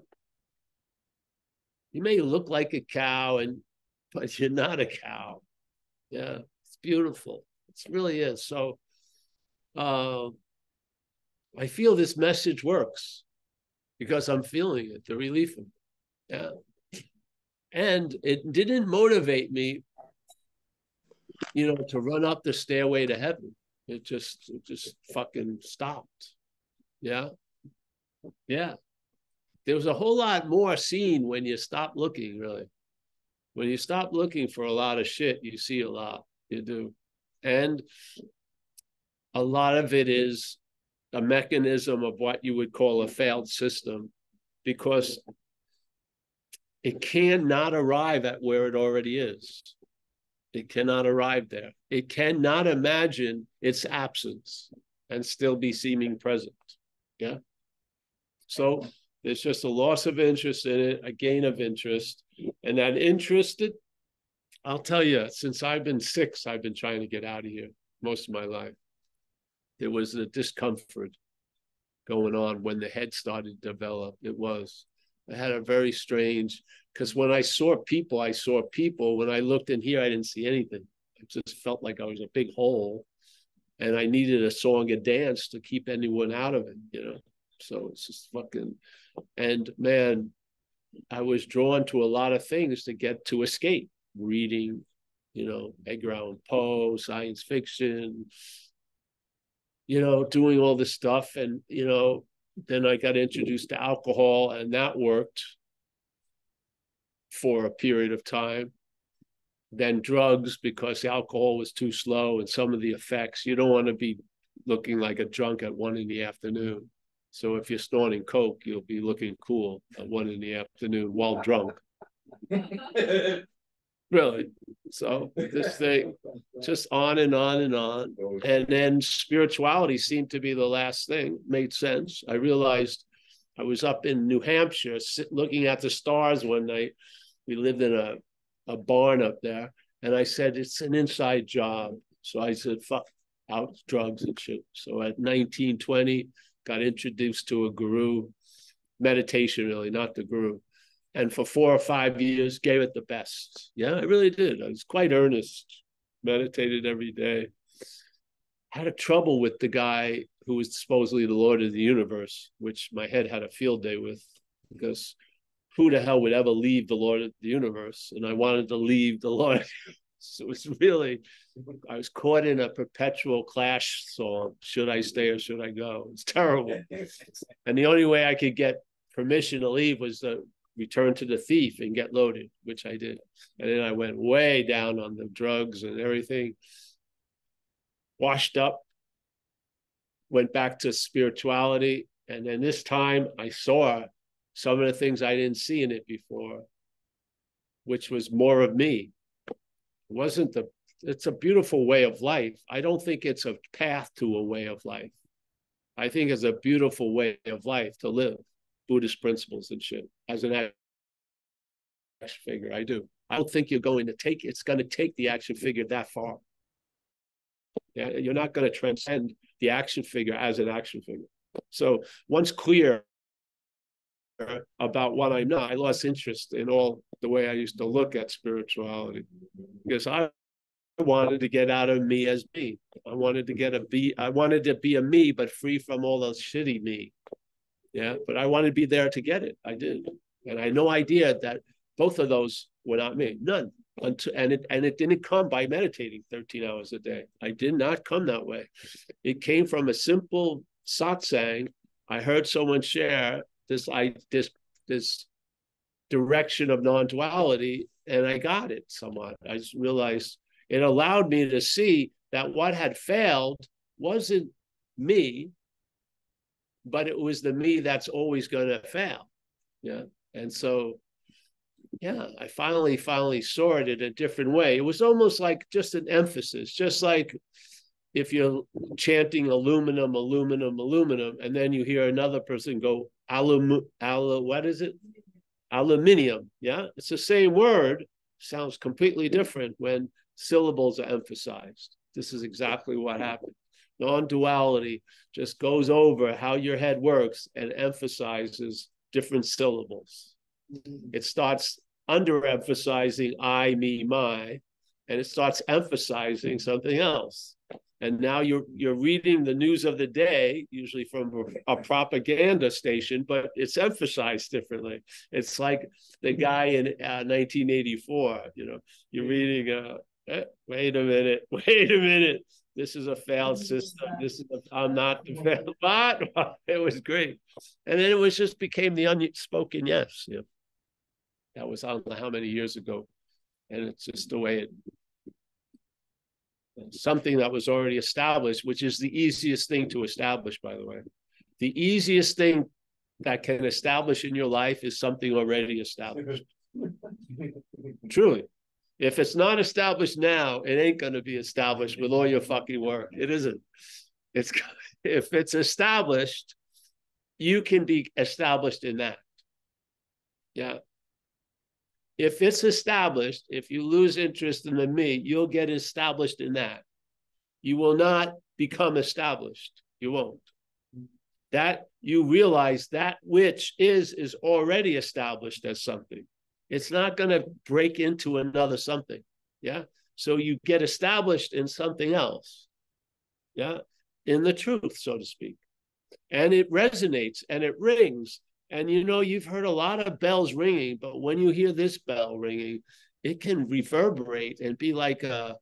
Speaker 1: You may look like a cow, but you're not a cow. Yeah, it's beautiful. It really is. So I feel this message works because I'm feeling it, the relief of it. Yeah. And it didn't motivate me, to run up the stairway to heaven. It just fucking stopped. Yeah. Yeah. There was a whole lot more seen when you stop looking, really. When you stop looking for a lot of shit, you see a lot. You do. And a lot of it is a mechanism of what you would call a failed system, because it cannot arrive at where it already is. It cannot arrive there. It cannot imagine its absence and still be seeming present. Yeah. So there's just a loss of interest in it, a gain of interest. And that interest I'll tell you, since I've been 6, I've been trying to get out of here most of my life. There was a discomfort going on when the head started to develop. I had a very strange, because when I saw people, I saw people. When I looked in here, I didn't see anything. It just felt like I was a big hole, and I needed a song and dance to keep anyone out of it, you know? So it's just fucking, and man, I was drawn to a lot of things to escape, reading, you know, Edgar Allan Poe, science fiction, you know, doing all this stuff. And, you know, then I got introduced to alcohol, and that worked for a period of time. Then drugs, because alcohol was too slow, and some of the effects, you don't want to be looking like a drunk at 1 PM. So if you're snorting coke, you'll be looking cool at 1 PM while drunk. Really. So this thing, just on and on and on. And then spirituality seemed to be the last thing. Made sense. I realized I was up in New Hampshire looking at the stars one night. We lived in a barn up there. And I said, it's an inside job. So I said, fuck out drugs and shit. So at 19, 20, got introduced to a guru, meditation really, not the guru. And for 4 or 5 years, gave it the best. Yeah, I really did. I was quite earnest, meditated every day. Had a trouble with the guy who was supposedly the Lord of the universe, which my head had a field day with, because who the hell would ever leave the Lord of the universe? And I wanted to leave the Lord. So it was really, I was caught in a perpetual Clash song. Should I stay or should I go? It's terrible. And the only way I could get permission to leave was to return to the thief and get loaded, which I did. And then I went way down on the drugs and everything. Washed up, went back to spirituality. And then this time I saw some of the things I didn't see in it before, which was more of me. It's a beautiful way of life. I don't think it's a path to a way of life. I think it's a beautiful way of life to live Buddhist principles and shit as an action figure. I do. I don't think it's going to take the action figure that far. Yeah, you're not going to transcend the action figure as an action figure. So once clear about what I'm not, I lost interest in all the way I used to look at spirituality, because I wanted to get out of me as me. I wanted to be a me, but free from all the shitty me. Yeah, but I wanted to be there to get it. I did. And I had no idea that both of those were not me. None. And it didn't come by meditating 13 hours a day. I did not come that way. It came from a simple satsang. I heard someone share this direction of non-duality, and I got it somewhat. I just realized it allowed me to see that what had failed wasn't me, but it was the me that's always going to fail. Yeah. And so, yeah, I finally saw it in a different way. It was almost like just an emphasis, just like if you're chanting aluminum, aluminum, aluminum, and then you hear another person go, what is it? Aluminium. Yeah. It's the same word, sounds completely different when syllables are emphasized. This is exactly what happened. Non-duality just goes over how your head works and emphasizes different syllables. It starts underemphasizing I, me, my, and it starts emphasizing something else. And now you're reading the news of the day, usually from a propaganda station, but it's emphasized differently. It's like the guy in 1984, you know, you're reading, wait a minute. This is a failed system. I'm not the failed, but it was great. And then it just became the unspoken yes. You know, that was I don't know how many years ago. And it's just the way something that was already established, which is the easiest thing to establish, by the way. The easiest thing that can establish in your life is something already established. Truly. If it's not established now, it ain't going to be established with all your fucking work. It isn't. If it's established, you can be established in that. Yeah. If it's established, if you lose interest in the me, you'll get established in that. You will not become established. You won't. That you realize that which is already established as something. It's not going to break into another something. Yeah. So you get established in something else. Yeah. In the truth, so to speak. And it resonates and it rings. And you know, you've heard a lot of bells ringing, but when you hear this bell ringing, it can reverberate and be like a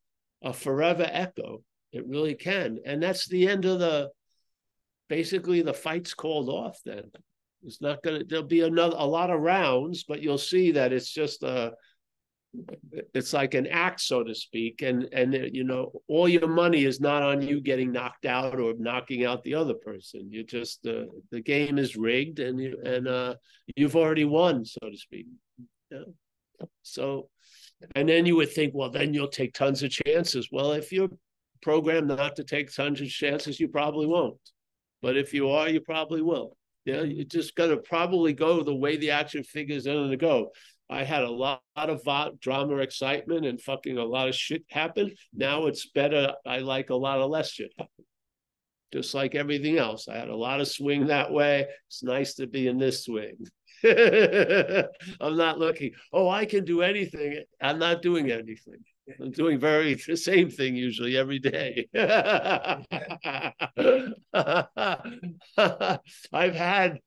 Speaker 1: forever echo. It really can. And that's the end of basically the fight's called off then. It's not going to, there'll be a lot of rounds, but you'll see that it's just it's like an act, so to speak. And you know, all your money is not on you getting knocked out or knocking out the other person. You just, the game is rigged and you've already won, so to speak. Yeah. So, and then you would think, well, then you'll take tons of chances. Well, if you're programmed not to take tons of chances, you probably won't. But if you are, you probably will. Yeah, you're just going to probably go the way the action figures are going to go. I had a lot of drama, excitement, and fucking a lot of shit happen. Now it's better. I like a lot of less shit happen. Just like everything else. I had a lot of swing that way. It's nice to be in this swing. I'm not looking, oh, I can do anything. I'm not doing anything. I'm doing the same thing usually every day. I've had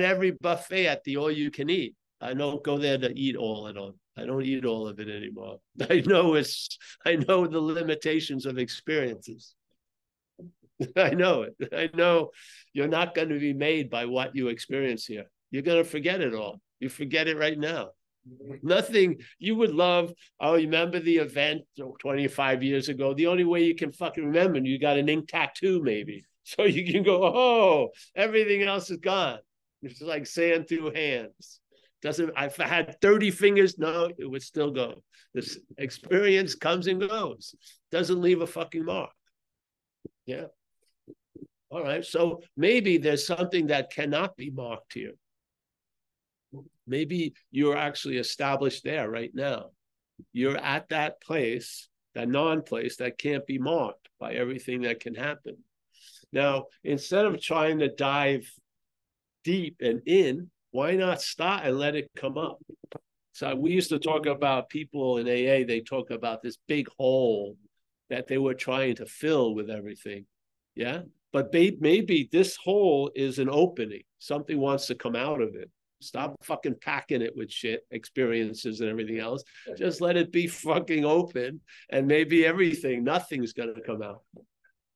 Speaker 1: every buffet at the all you can eat. I don't go there to eat all it on. I don't eat all of it anymore. I know the limitations of experiences. I know it. I know you're not going to be made by what you experience here. You're going to forget it all. You forget it right now. Nothing you would love. Oh, you remember the event 25 years ago? The only way you can fucking remember, you got an ink tattoo, maybe. So you can go, oh, everything else is gone. It's like sand through hands. I've had 30 fingers. No, it would still go. This experience comes and goes. Doesn't leave a fucking mark. Yeah. All right. So maybe there's something that cannot be marked here. Maybe you're actually established there right now. You're at that place, that non-place that can't be marked by everything that can happen. Now, instead of trying to dive deep and in, why not start and let it come up? So we used to talk about people in AA, they talk about this big hole that they were trying to fill with everything. Yeah. But maybe this hole is an opening. Something wants to come out of it. Stop fucking packing it with shit, experiences and everything else. Just let it be fucking open, and maybe nothing's going to come out.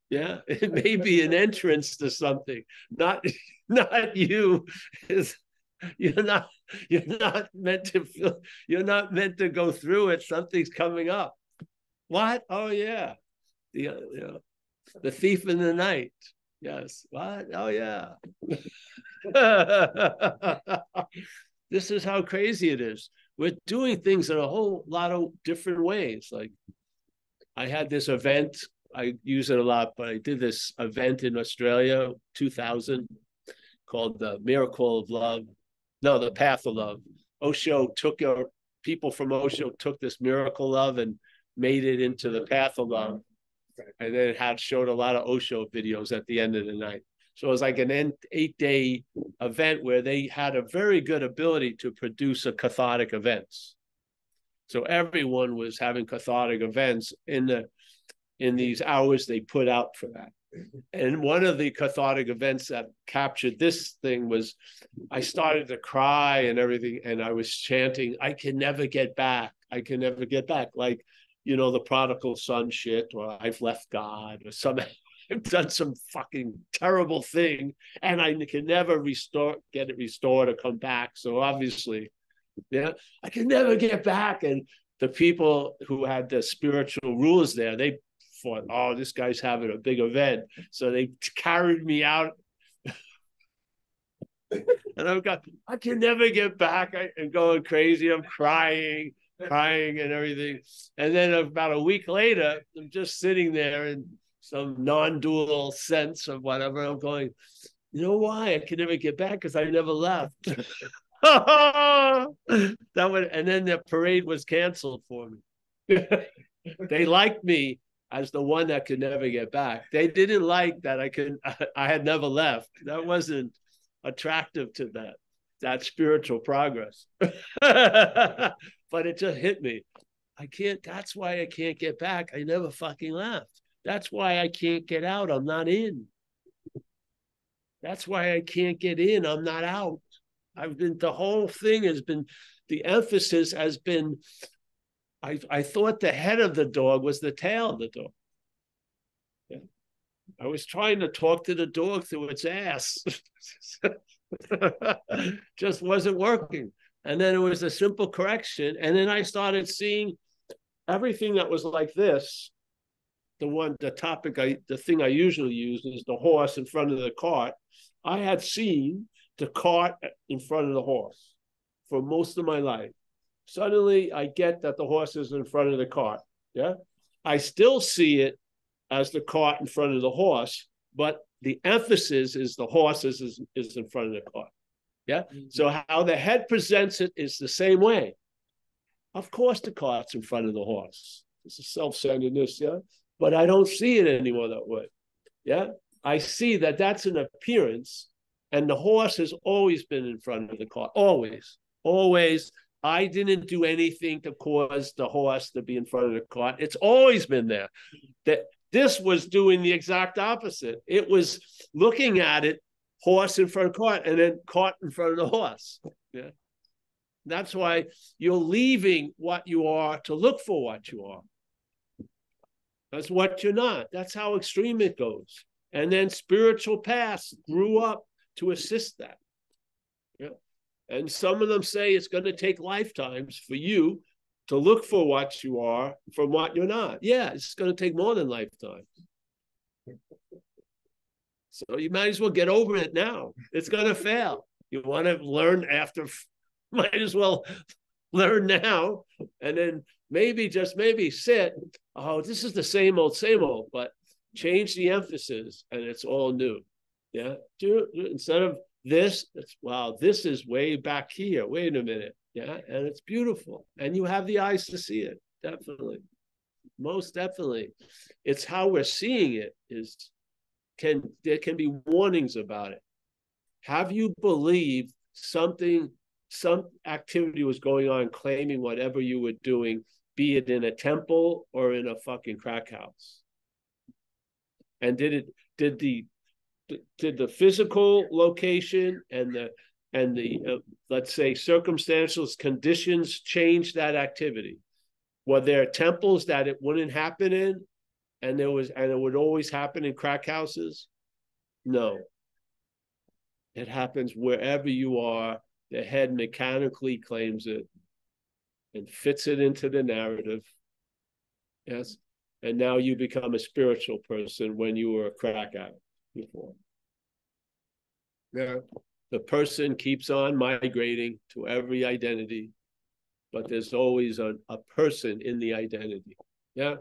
Speaker 1: Yeah, it may be an entrance to something. Not you. You're not meant to feel. You're not meant to go through it. Something's coming up. What? Oh yeah, the thief in the night. Yes. What? Oh yeah. This is how crazy it is. We're doing things in a whole lot of different ways. Like I had this event, I use it a lot, but I did this event in Australia, 2000, called the Miracle of Love. No, the Path of Love. People from Osho took this Miracle Love and made it into the Path of Love. And then it showed a lot of Osho videos at the end of the night. So it was like an 8-day event where they had a very good ability to produce cathartic events. So everyone was having cathartic events in these hours they put out for that. And one of the cathartic events that captured this thing was I started to cry and everything, and I was chanting, I can never get back. I can never get back. Like, you know, the prodigal son shit, or I've left God, or I've done some fucking terrible thing, and I can never get it restored or come back. So obviously, yeah, I can never get back. And the people who had the spiritual rulers there, they thought, oh, this guy's having a big event. So they carried me out. And I can never get back. I'm going crazy. I'm crying and everything. And then about a week later, I'm just sitting there in some non-dual sense of whatever. I'm going, you know why I can never get back? Because I never left. And then the parade was canceled for me. They liked me as the one that could never get back. They didn't like that I had never left. That wasn't attractive to that spiritual progress. But it just hit me. That's why I can't get back. I never fucking left. That's why I can't get out. I'm not in. That's why I can't get in. I'm not out. The whole thing has been, the emphasis has been, I thought the head of the dog was the tail of the dog. Yeah. I was trying to talk to the dog through its ass. Just wasn't working. And then it was a simple correction. And then I started seeing everything that was like this. The thing I usually use is the horse in front of the cart. I had seen the cart in front of the horse for most of my life. Suddenly I get that the horse is in front of the cart. Yeah. I still see it as the cart in front of the horse, but the emphasis is the horse is in front of the cart. Yeah. Mm-hmm. So how the head presents it is the same way. Of course, the cart's in front of the horse. It's a self-centeredness, yeah. But I don't see it anymore that way. Yeah. I see that that's an appearance, and the horse has always been in front of the cart. Always. Always. I didn't do anything to cause the horse to be in front of the cart. It's always been there. That this was doing the exact opposite. It was looking at it, horse in front of cart, and then cart in front of the horse. Yeah. That's why you're leaving what you are to look for what you are. That's what you're not. That's how extreme it goes. And then spiritual paths grew up to assist that. Yeah. And some of them say it's going to take lifetimes for you to look for what you are from what you're not. Yeah, it's going to take more than lifetimes. So you might as well get over it now. It's going to fail. You want to learn after, might as well learn now, and then maybe, just maybe sit. Oh, this is the same old, but change the emphasis and it's all new. Yeah. Instead of this, wow, this is way back here. Wait a minute. Yeah. And it's beautiful. And you have the eyes to see it. Definitely. Most definitely. It's how we're seeing it there can be warnings about it. Have you believed some activity was going on, claiming whatever you were doing, be it in a temple or in a fucking crack house? And did the physical location and the let's say circumstantial conditions change that activity? Were there temples that it wouldn't happen in, and it would always happen in crack houses? No. It happens wherever you are. The head mechanically claims it and fits it into the narrative. Yes. And now you become a spiritual person when you were a crack addict before. Yeah. The person keeps on migrating to every identity, but there's always a person in the identity. Yeah.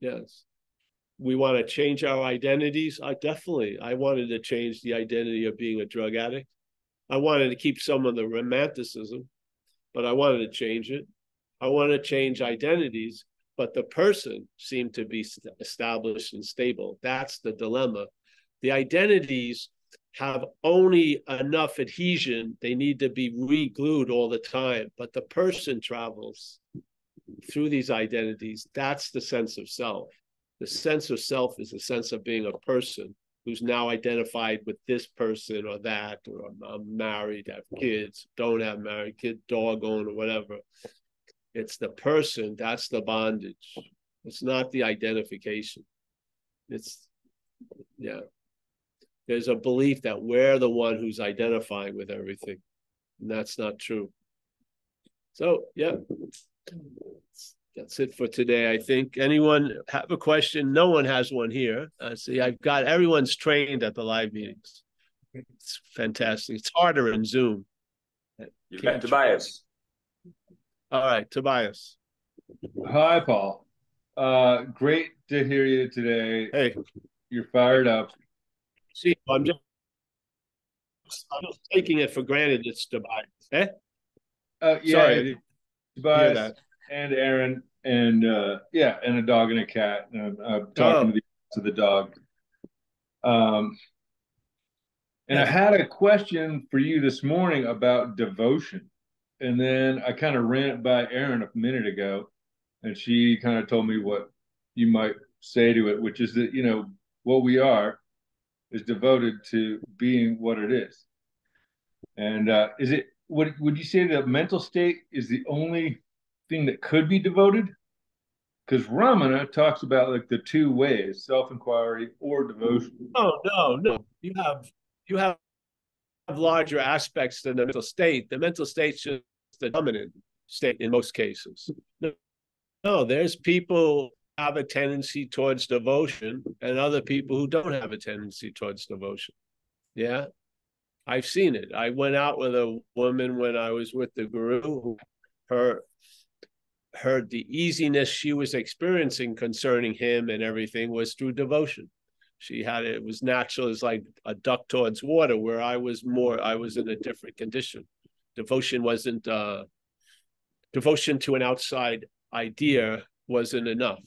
Speaker 1: Yes. We want to change our identities. Definitely. I wanted to change the identity of being a drug addict. I wanted to keep some of the romanticism, but I wanted to change it. I want to change identities, but the person seemed to be established and stable. That's the dilemma. The identities have only enough adhesion. They need to be re-glued all the time, but the person travels through these identities. That's the sense of self. The sense of self is the sense of being a person who's now identified with this person or that, or I'm married, have kids, don't have married, kid, dog owner, whatever. It's the person, that's the bondage. It's not the identification. Yeah. There's a belief that we're the one who's identifying with everything, and that's not true. So, yeah. That's it for today, I think. Anyone have a question? No one has one here. See, everyone's trained at the live meetings. It's fantastic. It's harder in Zoom.
Speaker 5: You've got Tobias.
Speaker 1: All right, Tobias.
Speaker 6: Hi, Paul. Great to hear you today.
Speaker 1: Hey.
Speaker 6: You're fired up.
Speaker 1: See, I'm just taking it for granted it's Tobias. Eh?
Speaker 6: Yeah,
Speaker 1: Sorry,
Speaker 6: Tobias
Speaker 1: that.
Speaker 6: and Aaron and yeah, and a dog and a cat. And I'm talking to the dog. And I had a question for you this morning about devotion. And then I kind of ran it by Erin a minute ago, and she kind of told me what you might say to it, which is that, what we are is devoted to being what it is. And is it, what would you say the mental state is the only thing that could be devoted? Because Ramana talks about like the two ways, self-inquiry or devotion.
Speaker 1: No. You have larger aspects than the mental state. The mental state's just the dominant state in most cases. No, there's people who have a tendency towards devotion and other people who don't have a tendency towards devotion. Yeah, I've seen it. I went out with a woman when I was with the guru who heard the easiness she was experiencing concerning him and everything was through devotion. She had it was natural as like a duck towards water, where I was in a different condition. Devotion wasn't devotion to an outside idea wasn't enough,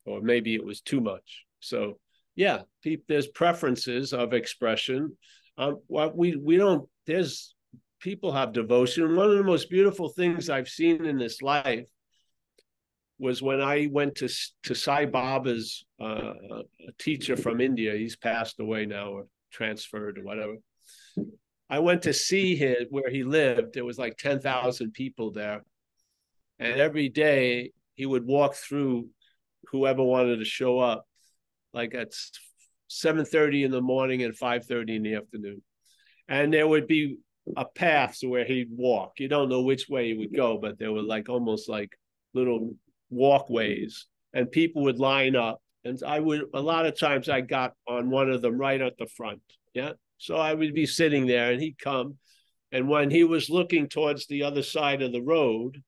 Speaker 1: or maybe it was too much. So yeah, there's preferences of expression. We don't. There's people have devotion. One of the most beautiful things I've seen in this life was when I went to Sai Baba's a teacher from India. He's passed away now or transferred or whatever. I went to see him where he lived. There was like 10,000 people there. And every day he would walk through whoever wanted to show up, like at 7:30 in the morning and 5:30 in the afternoon. And there would be a path where he'd walk. You don't know which way he would go, but there were like almost like little walkways, and people would line up. And a lot of times I got on one of them right at the front. Yeah. So I would be sitting there and he'd come. And when he was looking towards the other side of the road,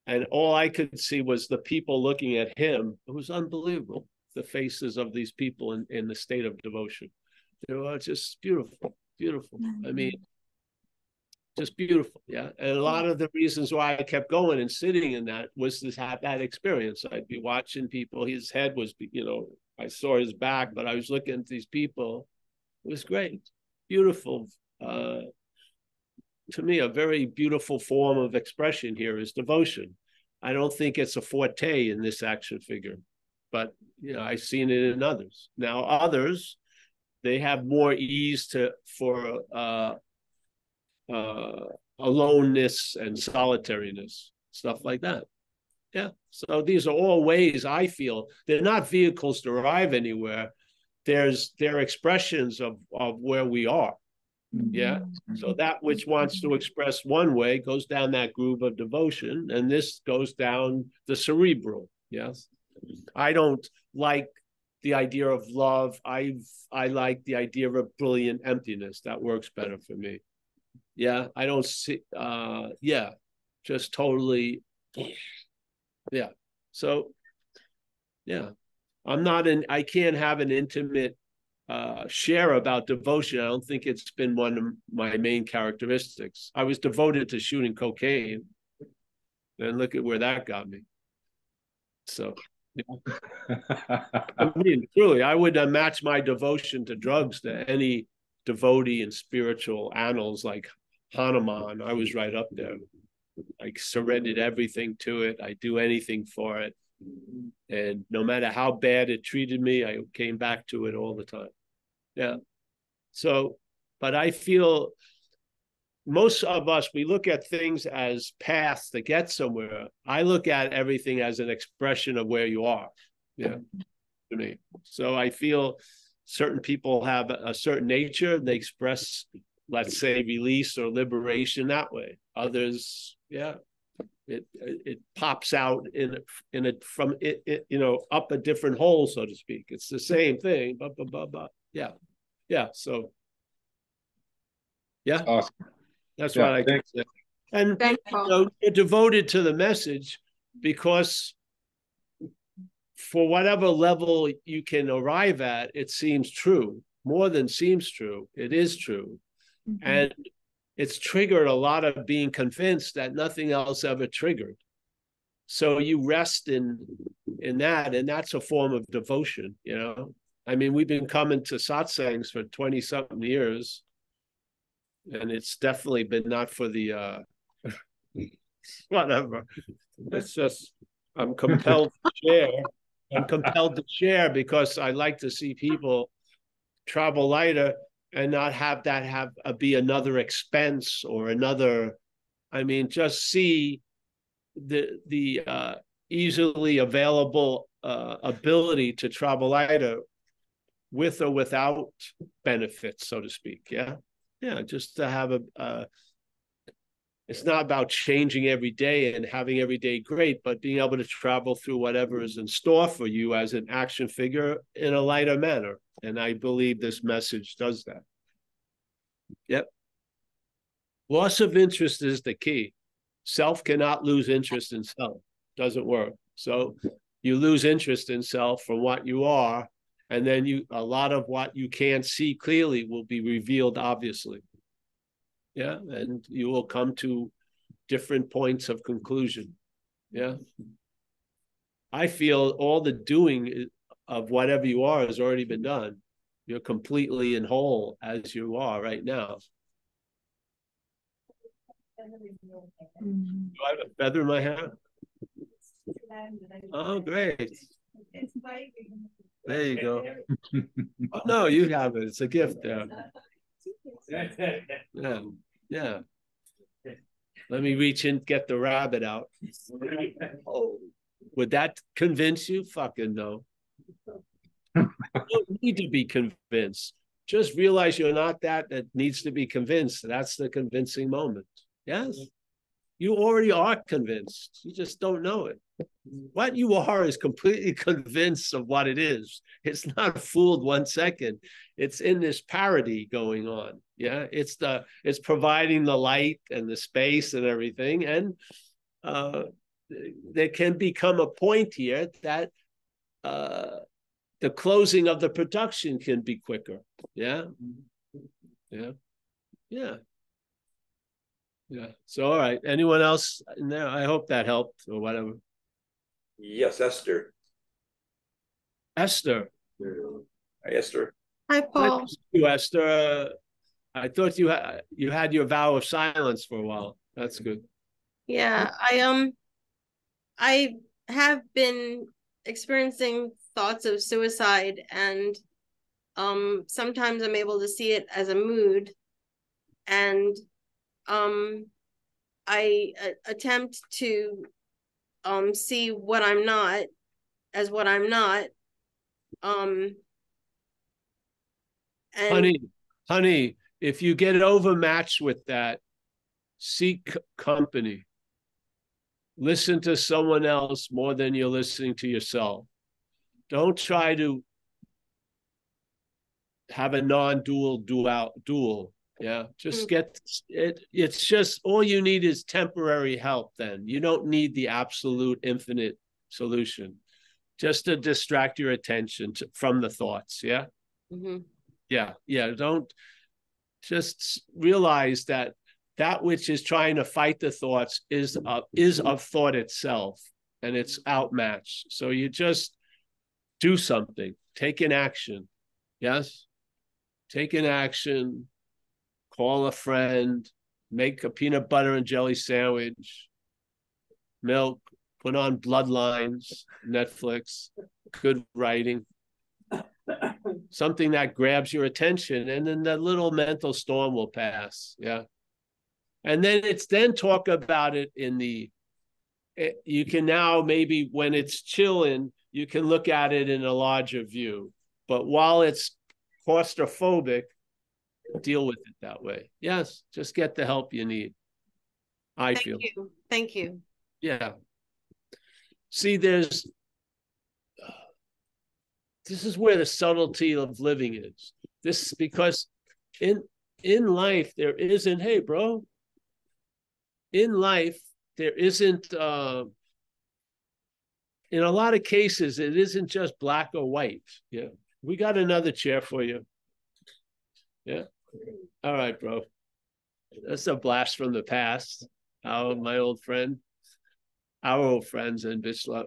Speaker 1: and all I could see was the people looking at him, it was unbelievable. The faces of these people in the state of devotion. They were just beautiful, beautiful. I mean, just beautiful. Yeah. And a lot of the reasons why I kept going and sitting in that was to have that experience. I'd be watching people. His head was, I saw his back, but I was looking at these people. It was great. Beautiful. To me, a very beautiful form of expression here is devotion. I don't think it's a forte in this action figure, but I've seen it in others. Now, others, they have more ease for aloneness and solitariness, stuff like that. Yeah. So these are all ways I feel they're not vehicles to arrive anywhere. They're expressions of where we are. Yeah. So that which wants to express one way goes down that groove of devotion, and this goes down the cerebral. Yes. I don't like the idea of love. I like the idea of a brilliant emptiness. That works better for me. Yeah. I don't see just totally. Yeah. So yeah. I can't have an intimate share about devotion. I don't think it's been one of my main characteristics. I was devoted to shooting cocaine, and look at where that got me. So, I mean, truly, I would match my devotion to drugs to any devotee in spiritual annals like Hanuman. I was right up there. I surrendered everything to it. I do anything for it. And no matter how bad it treated me, I came back to it all the time. Yeah. So, but I feel most of us, we look at things as paths to get somewhere. I look at everything as an expression of where you are. Yeah. To me. So I feel certain people have a certain nature. They express, let's say, release or liberation that way. Others, yeah. It pops out from up a different hole, so to speak. It's the same thing, but yeah. So yeah,
Speaker 6: awesome.
Speaker 1: That's what I can say. And you're devoted to the message because for whatever level you can arrive at, it seems true. More than seems true, it is true. And it's triggered a lot of being convinced that nothing else ever triggered. So you rest in that, and that's a form of devotion, you know. I mean, we've been coming to satsangs for 20-something years, and it's definitely been not for the whatever. It's just I'm compelled to share. I'm compelled to share because I like to see people travel lighter and not have that be another expense or another. I mean, just see the easily available ability to travel lighter with or without benefits, so to speak. Yeah. Just to have it's not about changing every day and having every day great, but being able to travel through whatever is in store for you as an action figure in a lighter manner. And I believe this message does that. Yep. Loss of interest is the key. Self cannot lose interest in self. Doesn't work. So you lose interest in self from what you are, and then a lot of what you can't see clearly will be revealed obviously. Yeah, and you will come to different points of conclusion. Yeah. I feel all the doing of whatever you are has already been done. You're completely in whole as you are right now. Do I have a feather in my hair? Oh, great. There you go. Oh, no, you have it. It's a gift there. Yeah. Let me reach in, get the rabbit out. Oh, would that convince you? Fucking no. You don't need to be convinced. Just realize you're not that needs to be convinced. That's the convincing moment. Yes. You already are convinced. You just don't know it. What you are is completely convinced of what it is. It's not fooled 1 second. It's in this parody going on. Yeah, it's providing the light and the space and everything. And there can become a point here that the closing of the production can be quicker. Yeah. So, all right. Anyone else in there? I hope that helped or whatever.
Speaker 5: Yes, Esther.
Speaker 1: Esther.
Speaker 5: Hi, Esther.
Speaker 7: Hi, Paul.
Speaker 1: You, Esther. I thought you had your vow of silence for a while. That's good.
Speaker 7: Yeah, I have been experiencing thoughts of suicide, and sometimes I'm able to see it as a mood, and I attempt to see what I'm not as what I'm not. And
Speaker 1: honey, if you get overmatched with that, seek company. Listen to someone else more than you're listening to yourself. Don't try to have a non-dual dual. Yeah, just get it. It's just all you need is temporary help. Then you don't need the absolute infinite solution, just to distract your attention from the thoughts. Yeah. Yeah. Don't just realize that which is trying to fight the thoughts is of thought itself, and it's outmatched. So you just do something. Take an action. Yes. Take an action. Call a friend, make a peanut butter and jelly sandwich, milk, put on Bloodlines, Netflix, good writing, something that grabs your attention, and then that little mental storm will pass. Yeah. And then talk about it you can now maybe when it's chilling, you can look at it in a larger view. But while it's claustrophobic, deal with it that way. Yes, just get the help you need. Thank
Speaker 7: you.
Speaker 1: Yeah. See, this is where the subtlety of living is. This because in life there isn't, hey bro, in life there isn't in a lot of cases it isn't just black or white. Yeah. We got another chair for you. Yeah. All right, bro. That's a blast from the past. My old friend, our old friends in Bichlop.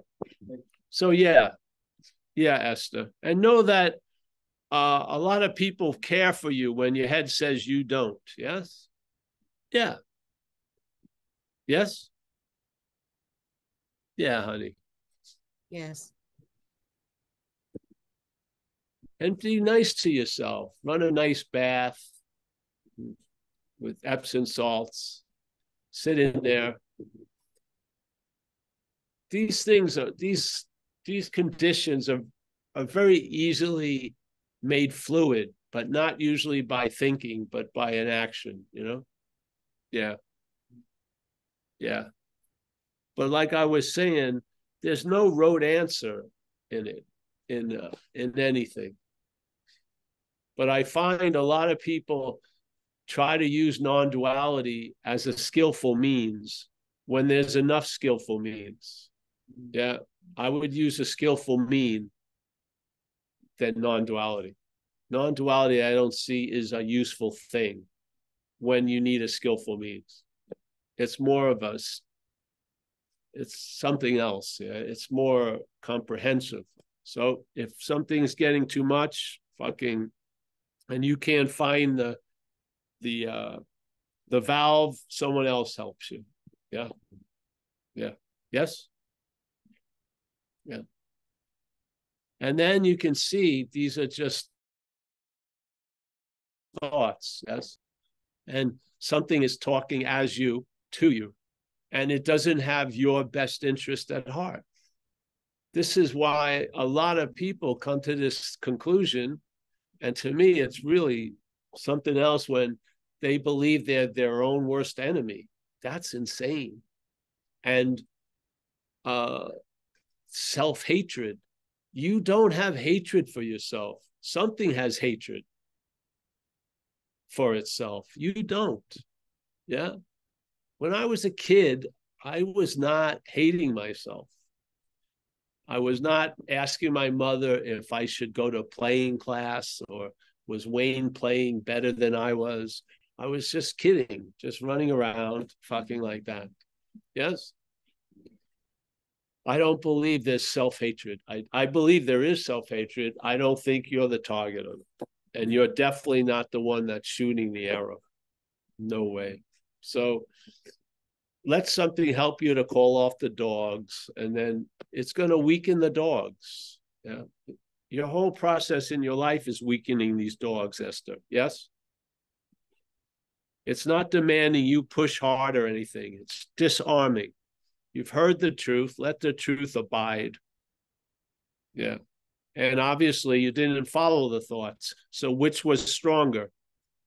Speaker 1: So yeah, Esther, and know that a lot of people care for you when your head says you don't. Yes, yeah, yes, yeah, honey.
Speaker 7: Yes.
Speaker 1: And be nice to yourself. Run a nice bath with Epsom salts. Sit in there. These things are these conditions are very easily made fluid, but not usually by thinking, but by an action, you know? Yeah. Yeah. But like I was saying, there's no rote answer in it, in anything. But I find a lot of people try to use non-duality as a skillful means when there's enough skillful means. Yeah, I would use a skillful mean than non-duality. Non-duality, I don't see is a useful thing when you need a skillful means. It's more of us. It's something else. Yeah? It's more comprehensive. So if something's getting too much, and you can't find the valve, someone else helps you. Yeah. Yeah. Yes. Yeah. And then you can see these are just thoughts. Yes. And something is talking as you to you, and it doesn't have your best interest at heart. This is why a lot of people come to this conclusion. And to me, it's really something else when they believe they're their own worst enemy. That's insane. And self-hatred. You don't have hatred for yourself. Something has hatred for itself. You don't. Yeah. When I was a kid, I was not hating myself. I was not asking my mother if I should go to playing class or was Wayne playing better than I was. I was just kidding, just running around, fucking like that. Yes. I don't believe there's self-hatred. I believe there is self-hatred. I don't think you're the target of it. And you're definitely not the one that's shooting the arrow. No way. So let something help you to call off the dogs, and then it's going to weaken the dogs. Yeah. Your whole process in your life is weakening these dogs, Esther. Yes? It's not demanding you push hard or anything. It's disarming. You've heard the truth. Let the truth abide. Yeah. And obviously you didn't follow the thoughts. So which was stronger?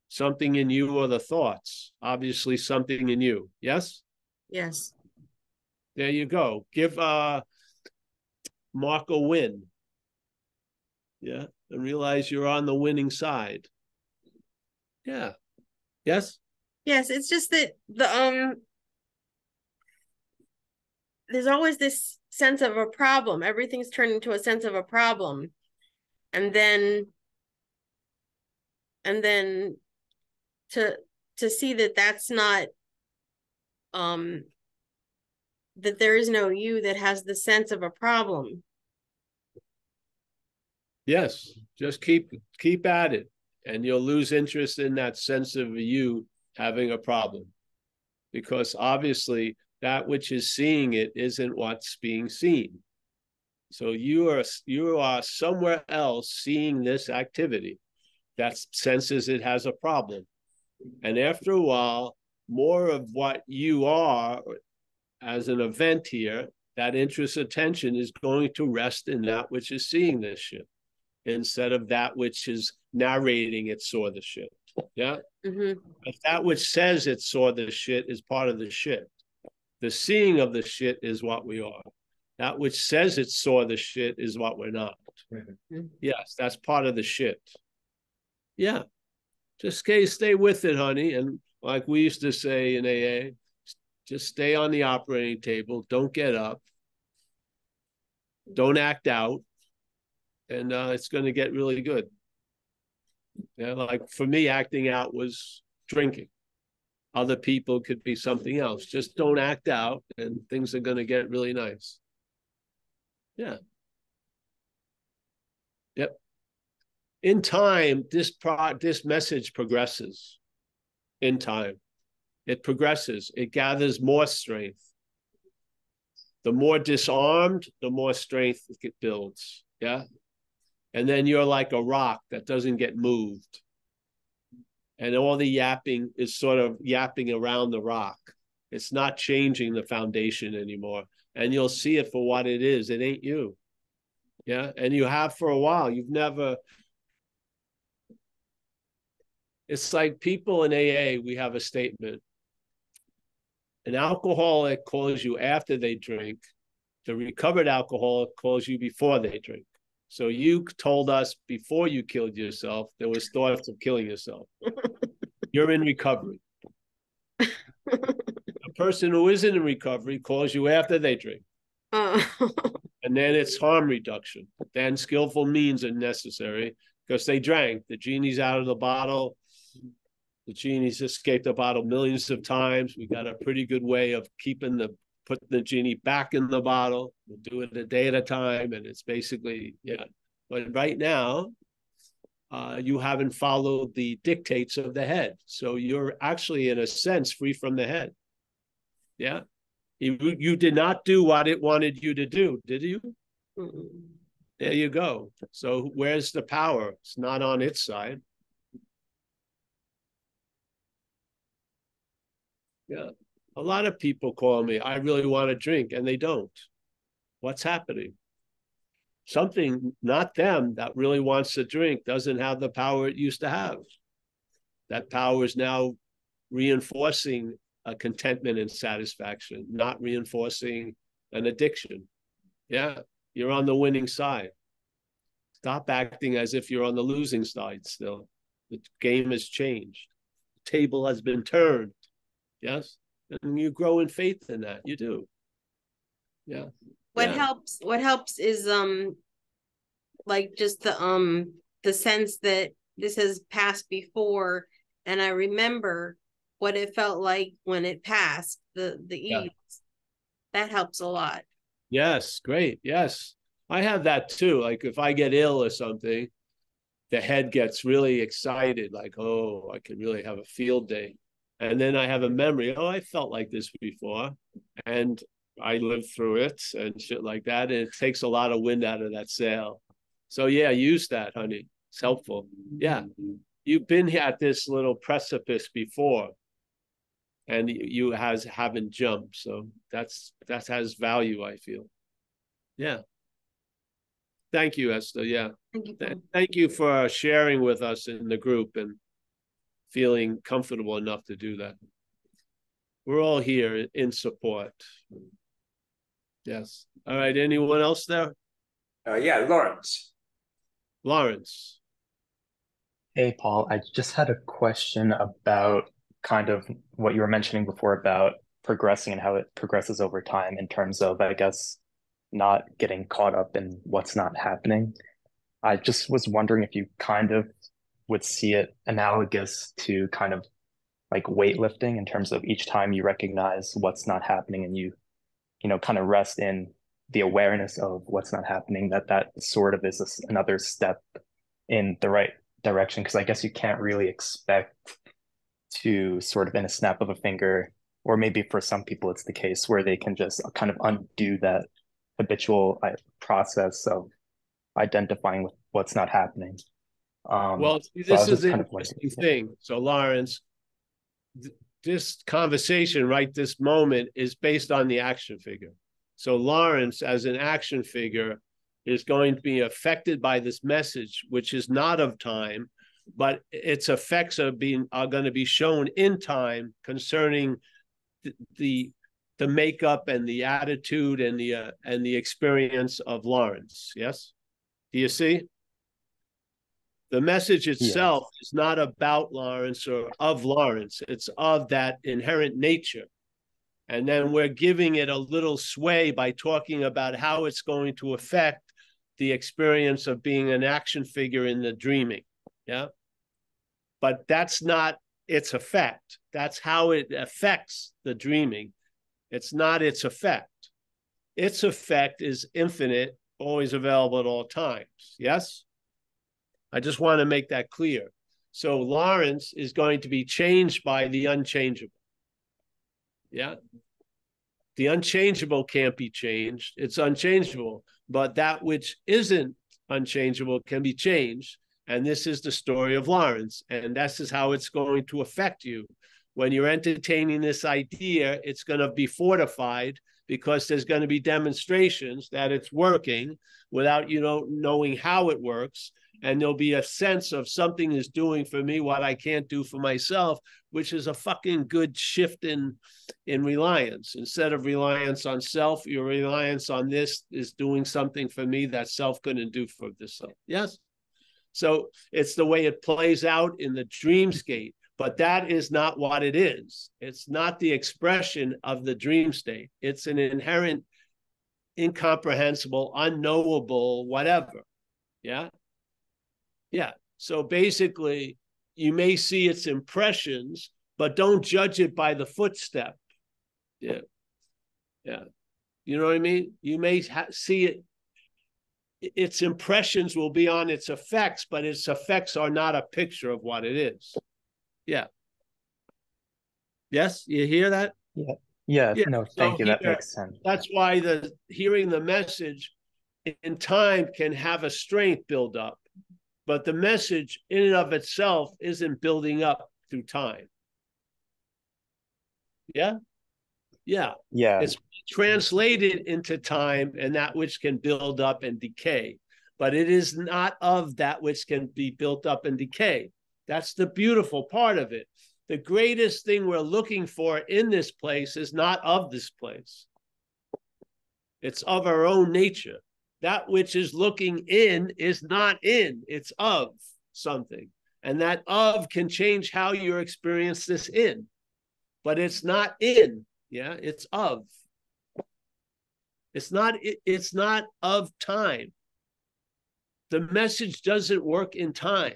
Speaker 1: Something in you or the thoughts? Obviously something in you. Yes?
Speaker 7: Yes.
Speaker 1: There you go. Give Mark a win. Yeah. And realize you're on the winning side. Yeah. Yes?
Speaker 7: Yes, it's just that there's always this sense of a problem. Everything's turned into a sense of a problem. And then to see that that's not that there is no you that has the sense of a problem.
Speaker 1: Yes. Just keep at it, and you'll lose interest in that sense of you having a problem, because obviously that which is seeing it isn't what's being seen. So you are somewhere else seeing this activity that senses it has a problem. And after a while, more of what you are as an event here, that interest attention is going to rest in that which is seeing this shit, instead of that which is narrating it saw the shit. Yeah.
Speaker 7: Mm-hmm.
Speaker 1: But that which says it saw the shit is part of the shit. The seeing of the shit is what we are. That which says it saw the shit is what we're not.
Speaker 7: Mm-hmm.
Speaker 1: Yes, that's part of the shit. Yeah. Just stay with it, honey. And like we used to say in AA, just stay on the operating table. Don't get up. Don't act out. And it's going to get really good. Yeah, like for me, acting out was drinking. Other people could be something else. Just don't act out and things are going to get really nice. Yeah. Yep. In time, this message progresses. In time, it progresses. It gathers more strength. The more disarmed, the more strength it builds. Yeah. And then you're like a rock that doesn't get moved. And all the yapping is sort of yapping around the rock. It's not changing the foundation anymore. And you'll see it for what it is. It ain't you. Yeah. And you have for a while. You've never. It's like people in AA, we have a statement. An alcoholic calls you after they drink. The recovered alcoholic calls you before they drink. So you told us before you killed yourself, there was thoughts of killing yourself. You're in recovery. A person who isn't in recovery calls you after they drink. And then it's harm reduction. Then skillful means are necessary because they drank. The genie's out of the bottle. The genie's escaped the bottle millions of times. We got a pretty good way of putting the genie back in the bottle. We'll do it a day at a time. And it's basically, yeah. But right now, you haven't followed the dictates of the head. So you're actually, in a sense, free from the head. Yeah. You did not do what it wanted you to do, did you? There you go. So where's the power? It's not on its side. Yeah. A lot of people call me, I really want to drink, and they don't. What's happening? Something, not them, that really wants to drink doesn't have the power it used to have. That power is now reinforcing a contentment and satisfaction, not reinforcing an addiction. Yeah, you're on the winning side. Stop acting as if you're on the losing side still. The game has changed. The table has been turned. Yes. And you grow in faith in that. You do. Yeah.
Speaker 7: What helps is like just the sense that this has passed before, and I remember what it felt like when it passed, the ease. That helps a lot.
Speaker 1: Yes, great. Yes. I have that too. Like if I get ill or something, the head gets really excited, like, oh, I could really have a field day. And then I have a memory, oh, I felt like this before. And I lived through it and shit like that. And it takes a lot of wind out of that sail. So yeah, use that, honey. It's helpful. Yeah. You've been at this little precipice before and you haven't jumped. So that has value, I feel. Yeah. Thank you, Esther. Yeah. Thank you for sharing with us in the group and feeling comfortable enough to do that. We're all here in support. Yes. All right. Anyone else there?
Speaker 5: Yeah, Lawrence.
Speaker 1: Lawrence.
Speaker 8: Hey, Paul. I just had a question about kind of what you were mentioning before about progressing and how it progresses over time in terms of, I guess, not getting caught up in what's not happening. I just was wondering if you kind of would see it analogous to kind of like weightlifting in terms of each time you recognize what's not happening and you kind of rest in the awareness of what's not happening, that sort of is another step in the right direction. Because I guess you can't really expect to sort of in a snap of a finger, or maybe for some people it's the case where they can just kind of undo that habitual process of identifying with what's not happening.
Speaker 1: Well, this is an interesting thing. So, Lawrence, this conversation right this moment is based on the action figure. So, Lawrence, as an action figure, is going to be affected by this message, which is not of time, but its effects are going to be shown in time concerning the makeup and the attitude and the experience of Lawrence. Yes, do you see? The message itself is not about Lawrence or of Lawrence. It's of that inherent nature. And then we're giving it a little sway by talking about how it's going to affect the experience of being an action figure in the dreaming. Yeah. but that's not its effect. That's how it affects the dreaming. It's not its effect. Its effect is infinite, always available at all times. Yes? I just want to make that clear. So Lawrence is going to be changed by the unchangeable. Yeah? The unchangeable can't be changed. It's unchangeable. But that which isn't unchangeable can be changed. And this is the story of Lawrence. And this is how it's going to affect you. When you're entertaining this idea, it's going to be fortified because there's going to be demonstrations that it's working without you knowing how it works. And there'll be a sense of something is doing for me what I can't do for myself, which is a fucking good shift in reliance. Instead of reliance on self, your reliance on this is doing something for me that self couldn't do for this self. Yes? So it's the way it plays out in the dreamscape, but that is not what it is. It's not the expression of the dream state. It's an inherent, incomprehensible, unknowable, whatever. Yeah? Yeah. So basically, you may see its impressions, but don't judge it by the footstep. Yeah. Yeah. You know what I mean? You may see it. Its impressions will be on its effects, but its effects are not a picture of what it is. Yeah. Yes, you hear that?
Speaker 8: Yeah. Yeah.
Speaker 1: Yeah.
Speaker 8: No, thank you. That makes sense.
Speaker 1: That's why hearing the message in time can have a strength build up, but the message in and of itself isn't building up through time. Yeah. Yeah.
Speaker 8: Yeah.
Speaker 1: It's translated into time and that which can build up and decay, but it is not of that which can be built up and decay. That's the beautiful part of it. The greatest thing we're looking for in this place is not of this place. It's of our own nature. That which is looking in is not in, it's of something. And that of can change how you experience this in, but it's not in. Yeah, it's of. It's not of time. The message doesn't work in time.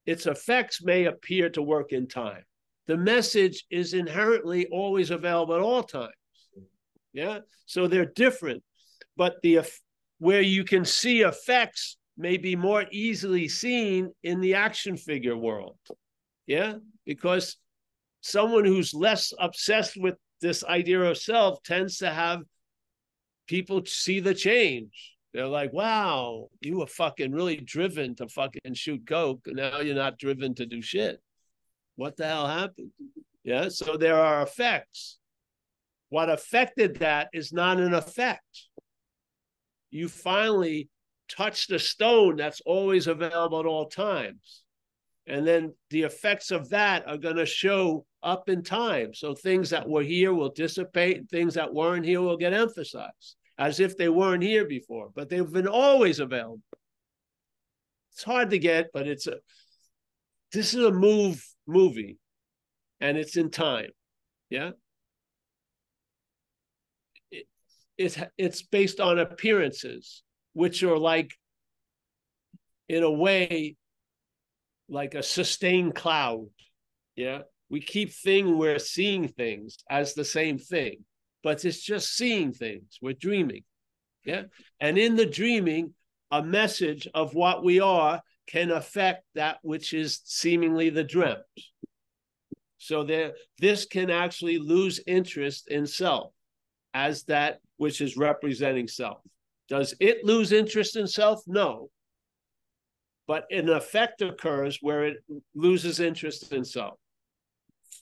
Speaker 1: Its effects may appear to work in time. The message is inherently always available at all times. Yeah, so they're different, but where you can see effects may be more easily seen in the action figure world. Yeah, because someone who's less obsessed with this idea of self tends to have people see the change. They're like, wow, you were fucking really driven to fucking shoot coke. Now you're not driven to do shit. What the hell happened? Yeah, so there are effects. What affected that is not an effect. You finally touch the stone that's always available at all times. And then the effects of that are going to show up in time. So things that were here will dissipate, and things that weren't here will get emphasized, as if they weren't here before, but they've been always available. It's hard to get, but this is a movie, and it's in time. Yeah. It's based on appearances, which are like, in a way, like a sustained cloud. Yeah. We keep we're seeing things as the same thing, but it's just seeing things. We're dreaming. Yeah. And in the dreaming, a message of what we are can affect that which is seemingly the dreamt. So this can actually lose interest in self as that which is representing self. Does it lose interest in self? No. But an effect occurs where it loses interest in self.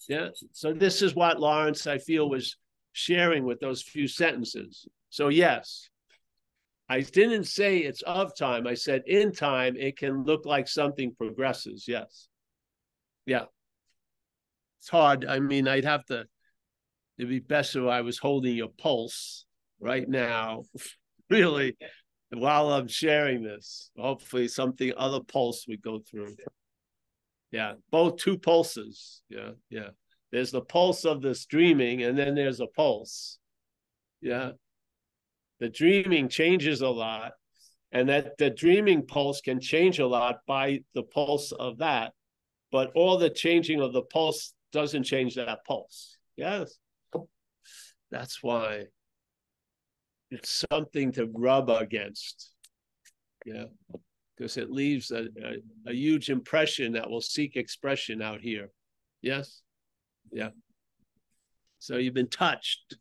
Speaker 1: Yeah. So this is what Lawrence, I feel, was sharing with those few sentences. So yes, I didn't say it's of time. I said in time, it can look like something progresses. Yes. Yeah. It's hard. I mean, it'd be best if I was holding your pulse right now, really, while I'm sharing this. Hopefully something other pulse we go through. Yeah, both two pulses. Yeah, yeah. There's the pulse of this dreaming, and then there's a pulse. Yeah. The dreaming changes a lot, And that the dreaming pulse can change a lot by the pulse of that, but all the changing of the pulse doesn't change that pulse. Yes. That's why it's something to rub against. Yeah. Because it leaves a huge impression that will seek expression out here. Yes? Yeah. So you've been touched.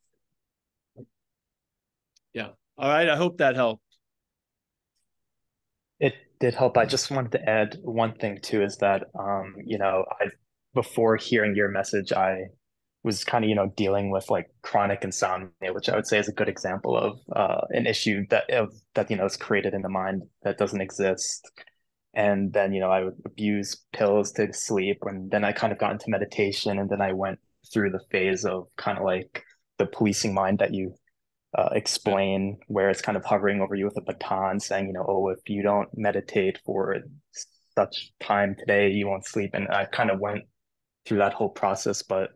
Speaker 1: Yeah. All right. I hope that helped.
Speaker 8: It did help. I just wanted to add one thing too, is that I before hearing your message, I was kind of, dealing with like chronic insomnia, which I would say is a good example of an issue that is created in the mind that doesn't exist. And then, I would abuse pills to sleep, and then I kind of got into meditation, and then I went through the phase of kind of like the policing mind that you explain, where it's kind of hovering over you with a baton saying, oh, if you don't meditate for such time today, you won't sleep. And I kind of went through that whole process, but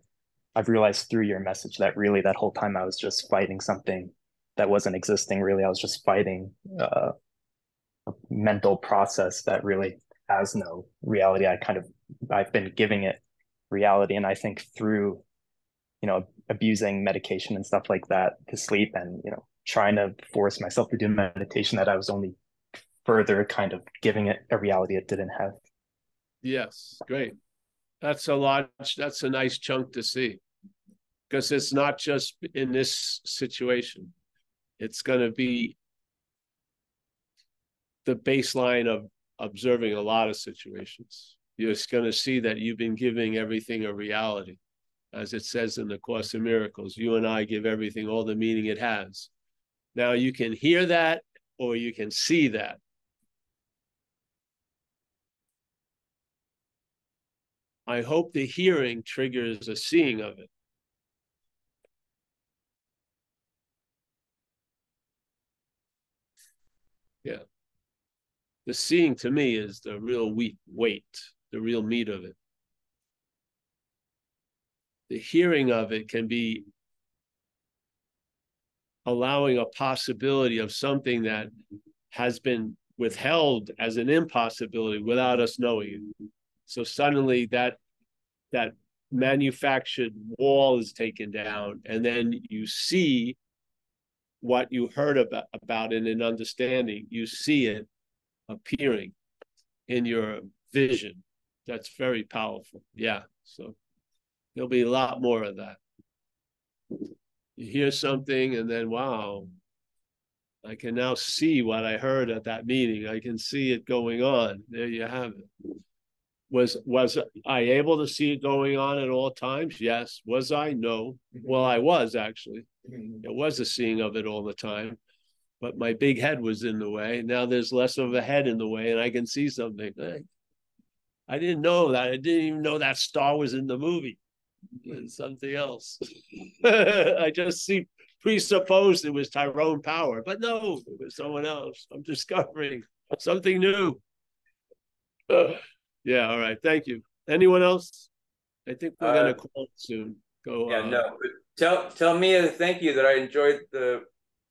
Speaker 8: I've realized through your message that really that whole time I was just fighting something that wasn't existing. Really, I was just fighting a mental process that really has no reality. I've been giving it reality. And I think through, abusing medication and stuff like that to sleep and, trying to force myself to do meditation, that I was only further kind of giving it a reality it didn't have.
Speaker 1: Yes. Great. That's a nice chunk to see, because it's not just in this situation. It's going to be the baseline of observing a lot of situations. You're just going to see that you've been giving everything a reality. As it says in the Course in Miracles, you and I give everything all the meaning it has. Now you can hear that or you can see that. I hope the hearing triggers a seeing of it. Yeah. The seeing to me is the real weight, the real meat of it. The hearing of it can be allowing a possibility of something that has been withheld as an impossibility without us knowing it. So suddenly that manufactured wall is taken down, and then you see what you heard about it and understanding. You see it appearing in your vision. That's very powerful. Yeah. So there'll be a lot more of that. You hear something and then, wow, I can now see what I heard at that meeting. I can see it going on. There you have it. Was I able to see it going on at all times? Yes. Was I? No. Well, I was actually. It was a seeing of it all the time, but my big head was in the way. Now there's less of a head in the way, and I can see something. I didn't know that. I didn't even know that star was in the movie. It's something else. I just presupposed it was Tyrone Power, but no, it was someone else. I'm discovering something new. Yeah, all right. Thank you. Anyone else? I think we're going to call it soon. Go.
Speaker 5: Yeah, no. But tell Mia thank you that I enjoyed the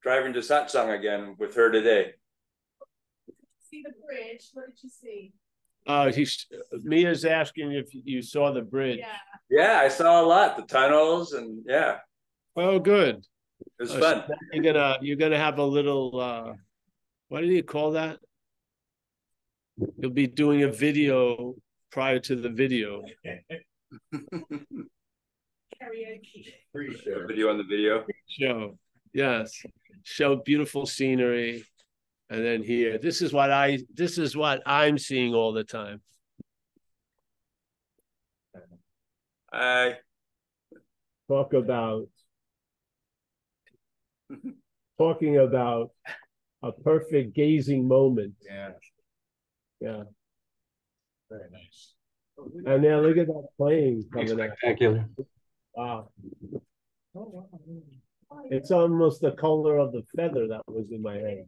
Speaker 5: driving to satsang again with her today.
Speaker 3: See the bridge. What did you see?
Speaker 1: Mia's asking if you saw the bridge.
Speaker 3: Yeah.
Speaker 5: Yeah, I saw a lot. The tunnels and yeah.
Speaker 1: Oh, good.
Speaker 5: It was fun.
Speaker 1: So you're gonna have a little what do you call that? You'll be doing a video prior to the video.
Speaker 3: Karaoke.
Speaker 5: Video on the video.
Speaker 1: Show. Yes. Show beautiful scenery. And then here, this is what I'm seeing all the time.
Speaker 5: I
Speaker 1: Talking about a perfect gazing moment.
Speaker 4: Yeah.
Speaker 1: Yeah.
Speaker 4: Very nice.
Speaker 1: And now look at that plane coming up.
Speaker 8: Spectacular.
Speaker 1: Wow. It's almost the color of the feather that was in my head.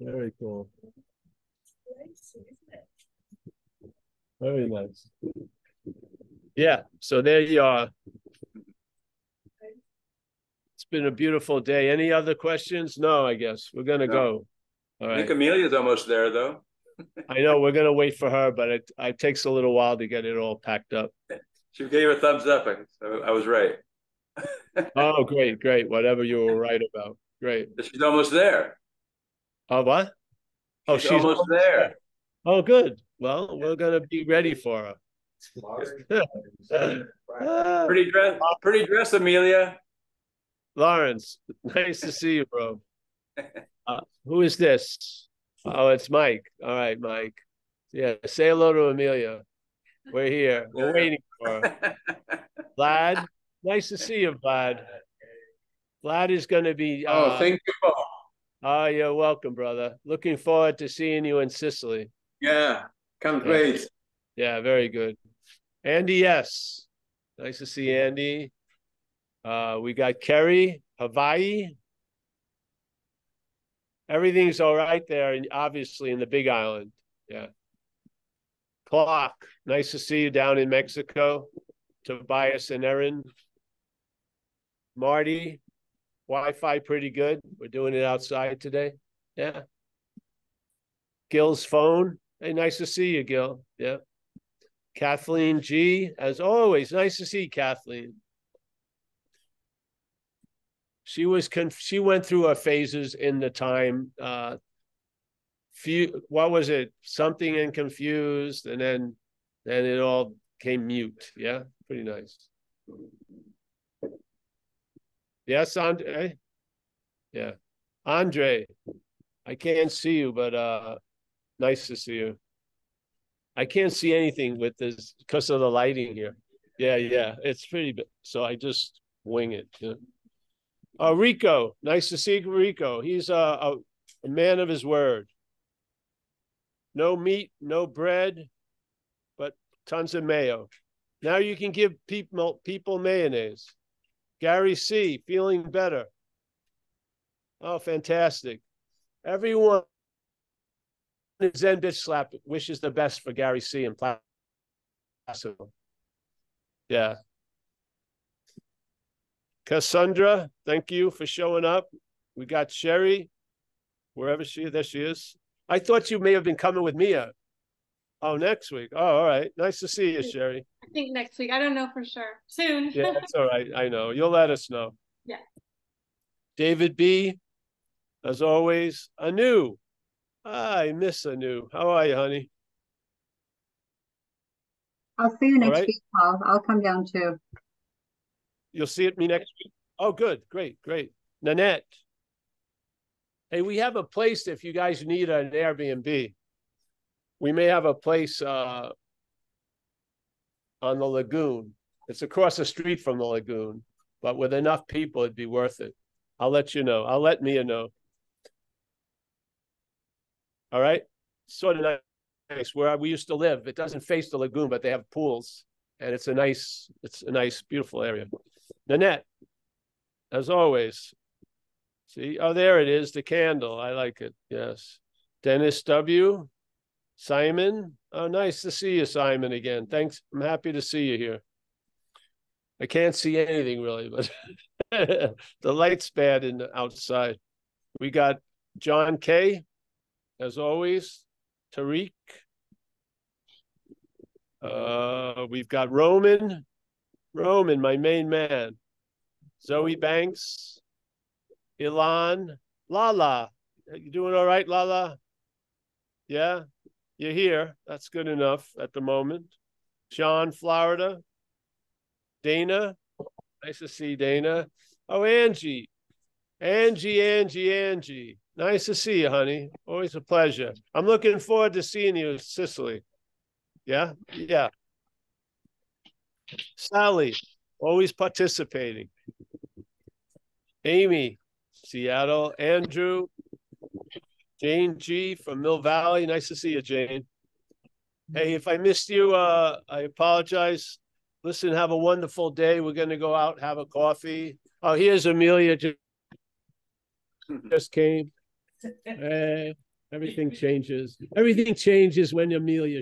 Speaker 1: Very cool. Very nice. Yeah, so there you are. It's It's been a beautiful day. Any other questions? No, I guess we're gonna go. All
Speaker 5: I think
Speaker 1: right.
Speaker 5: Amelia's almost there, though.
Speaker 1: I know we're gonna wait for her, but it takes a little while to get it all packed up.
Speaker 5: She gave a thumbs up. I was right.
Speaker 1: Oh, great, great. Whatever you were right about. Great.
Speaker 5: She's almost there.
Speaker 1: Oh, what? Oh,
Speaker 5: She's almost
Speaker 1: almost
Speaker 5: there.
Speaker 1: Oh, good. Well, we're gonna be ready for her.
Speaker 5: Pretty dress, Amelia.
Speaker 1: Lawrence, nice to see you, bro. Who is this? Oh, it's Mike. All right, Mike. Yeah, say hello to Amelia. We're here. We're waiting for her. Vlad, nice to see you, Vlad. Vlad is going to be.
Speaker 9: Thank you, Paul.
Speaker 1: Oh, you're welcome, brother. Looking forward to seeing you in Sicily.
Speaker 9: Yeah, can't wait.
Speaker 1: Yeah, very good. Andy, yes. Nice to see Andy. We got Kerry, Hawaii. Everything's all right there, and obviously in the Big Island. Yeah. Clock, nice to see you down in Mexico. Tobias and Erin. Marty, Wi-Fi pretty good. We're doing it outside today. Yeah. Gil's phone. Hey, nice to see you, Gil. Yeah. Kathleen G, as always, nice to see Kathleen. She went through her phases in the time. What was it? Something and confused, and then it all came mute. Yeah, pretty nice. Yes, Andre. Yeah, Andre. I can't see you, but nice to see you. I can't see anything with this because of the lighting here. Yeah, it's pretty big. So I just wing it. Yeah. Rico, nice to see Rico. He's a man of his word. No meat, no bread, but tons of mayo. Now you can give people mayonnaise. Gary C, feeling better. Oh, fantastic. Everyone in Zen Bitch Slap wishes the best for Gary C and Placido. Yeah. Cassandra, thank you for showing up. We got Sherry, there she is. I thought you may have been coming with Mia. Oh, next week. Oh, all right. Nice to see you, Sherry.
Speaker 3: I think next week. I don't know for sure. Soon.
Speaker 1: Yeah, that's all right. I know. You'll let us know.
Speaker 3: Yeah.
Speaker 1: David B, as always. Anu. I miss Anu. How are you, honey?
Speaker 10: I'll see you next week, Paul. I'll come down too.
Speaker 1: You'll see me next week? Oh, good. Great. Nanette. Hey, we have a place if you guys need an Airbnb. We may have a place on the lagoon. It's across the street from the lagoon, but with enough people, it'd be worth it. I'll let you know. I'll let Mia know. All right. Sort of nice where we used to live. It doesn't face the lagoon, but they have pools, and it's a nice, beautiful area. Nanette, as always. See, oh, there it is, the candle. I like it. Yes. Dennis W. Simon. Oh, nice to see you, Simon, again. Thanks. I'm happy to see you here. I can't see anything really, but the light's bad in the outside. We got John K. As always. Tariq. We've got Roman, my main man. Zoe Banks, Ilan, Lala. You doing all right, Lala? Yeah, you're here. That's good enough at the moment. Sean, Florida. Dana. Nice to see Dana. Oh, Angie. Angie. Nice to see you, honey. Always a pleasure. I'm looking forward to seeing you in Sicily. Yeah? Yeah. Sally, always participating. Amy, Seattle. Andrew. Jane G from Mill Valley. Nice to see you, Jane. Hey, if I missed you, I apologize. Listen, have a wonderful day. We're going to go out, have a coffee. Oh, here's Amelia. Just came. Everything changes. Everything changes when Amelia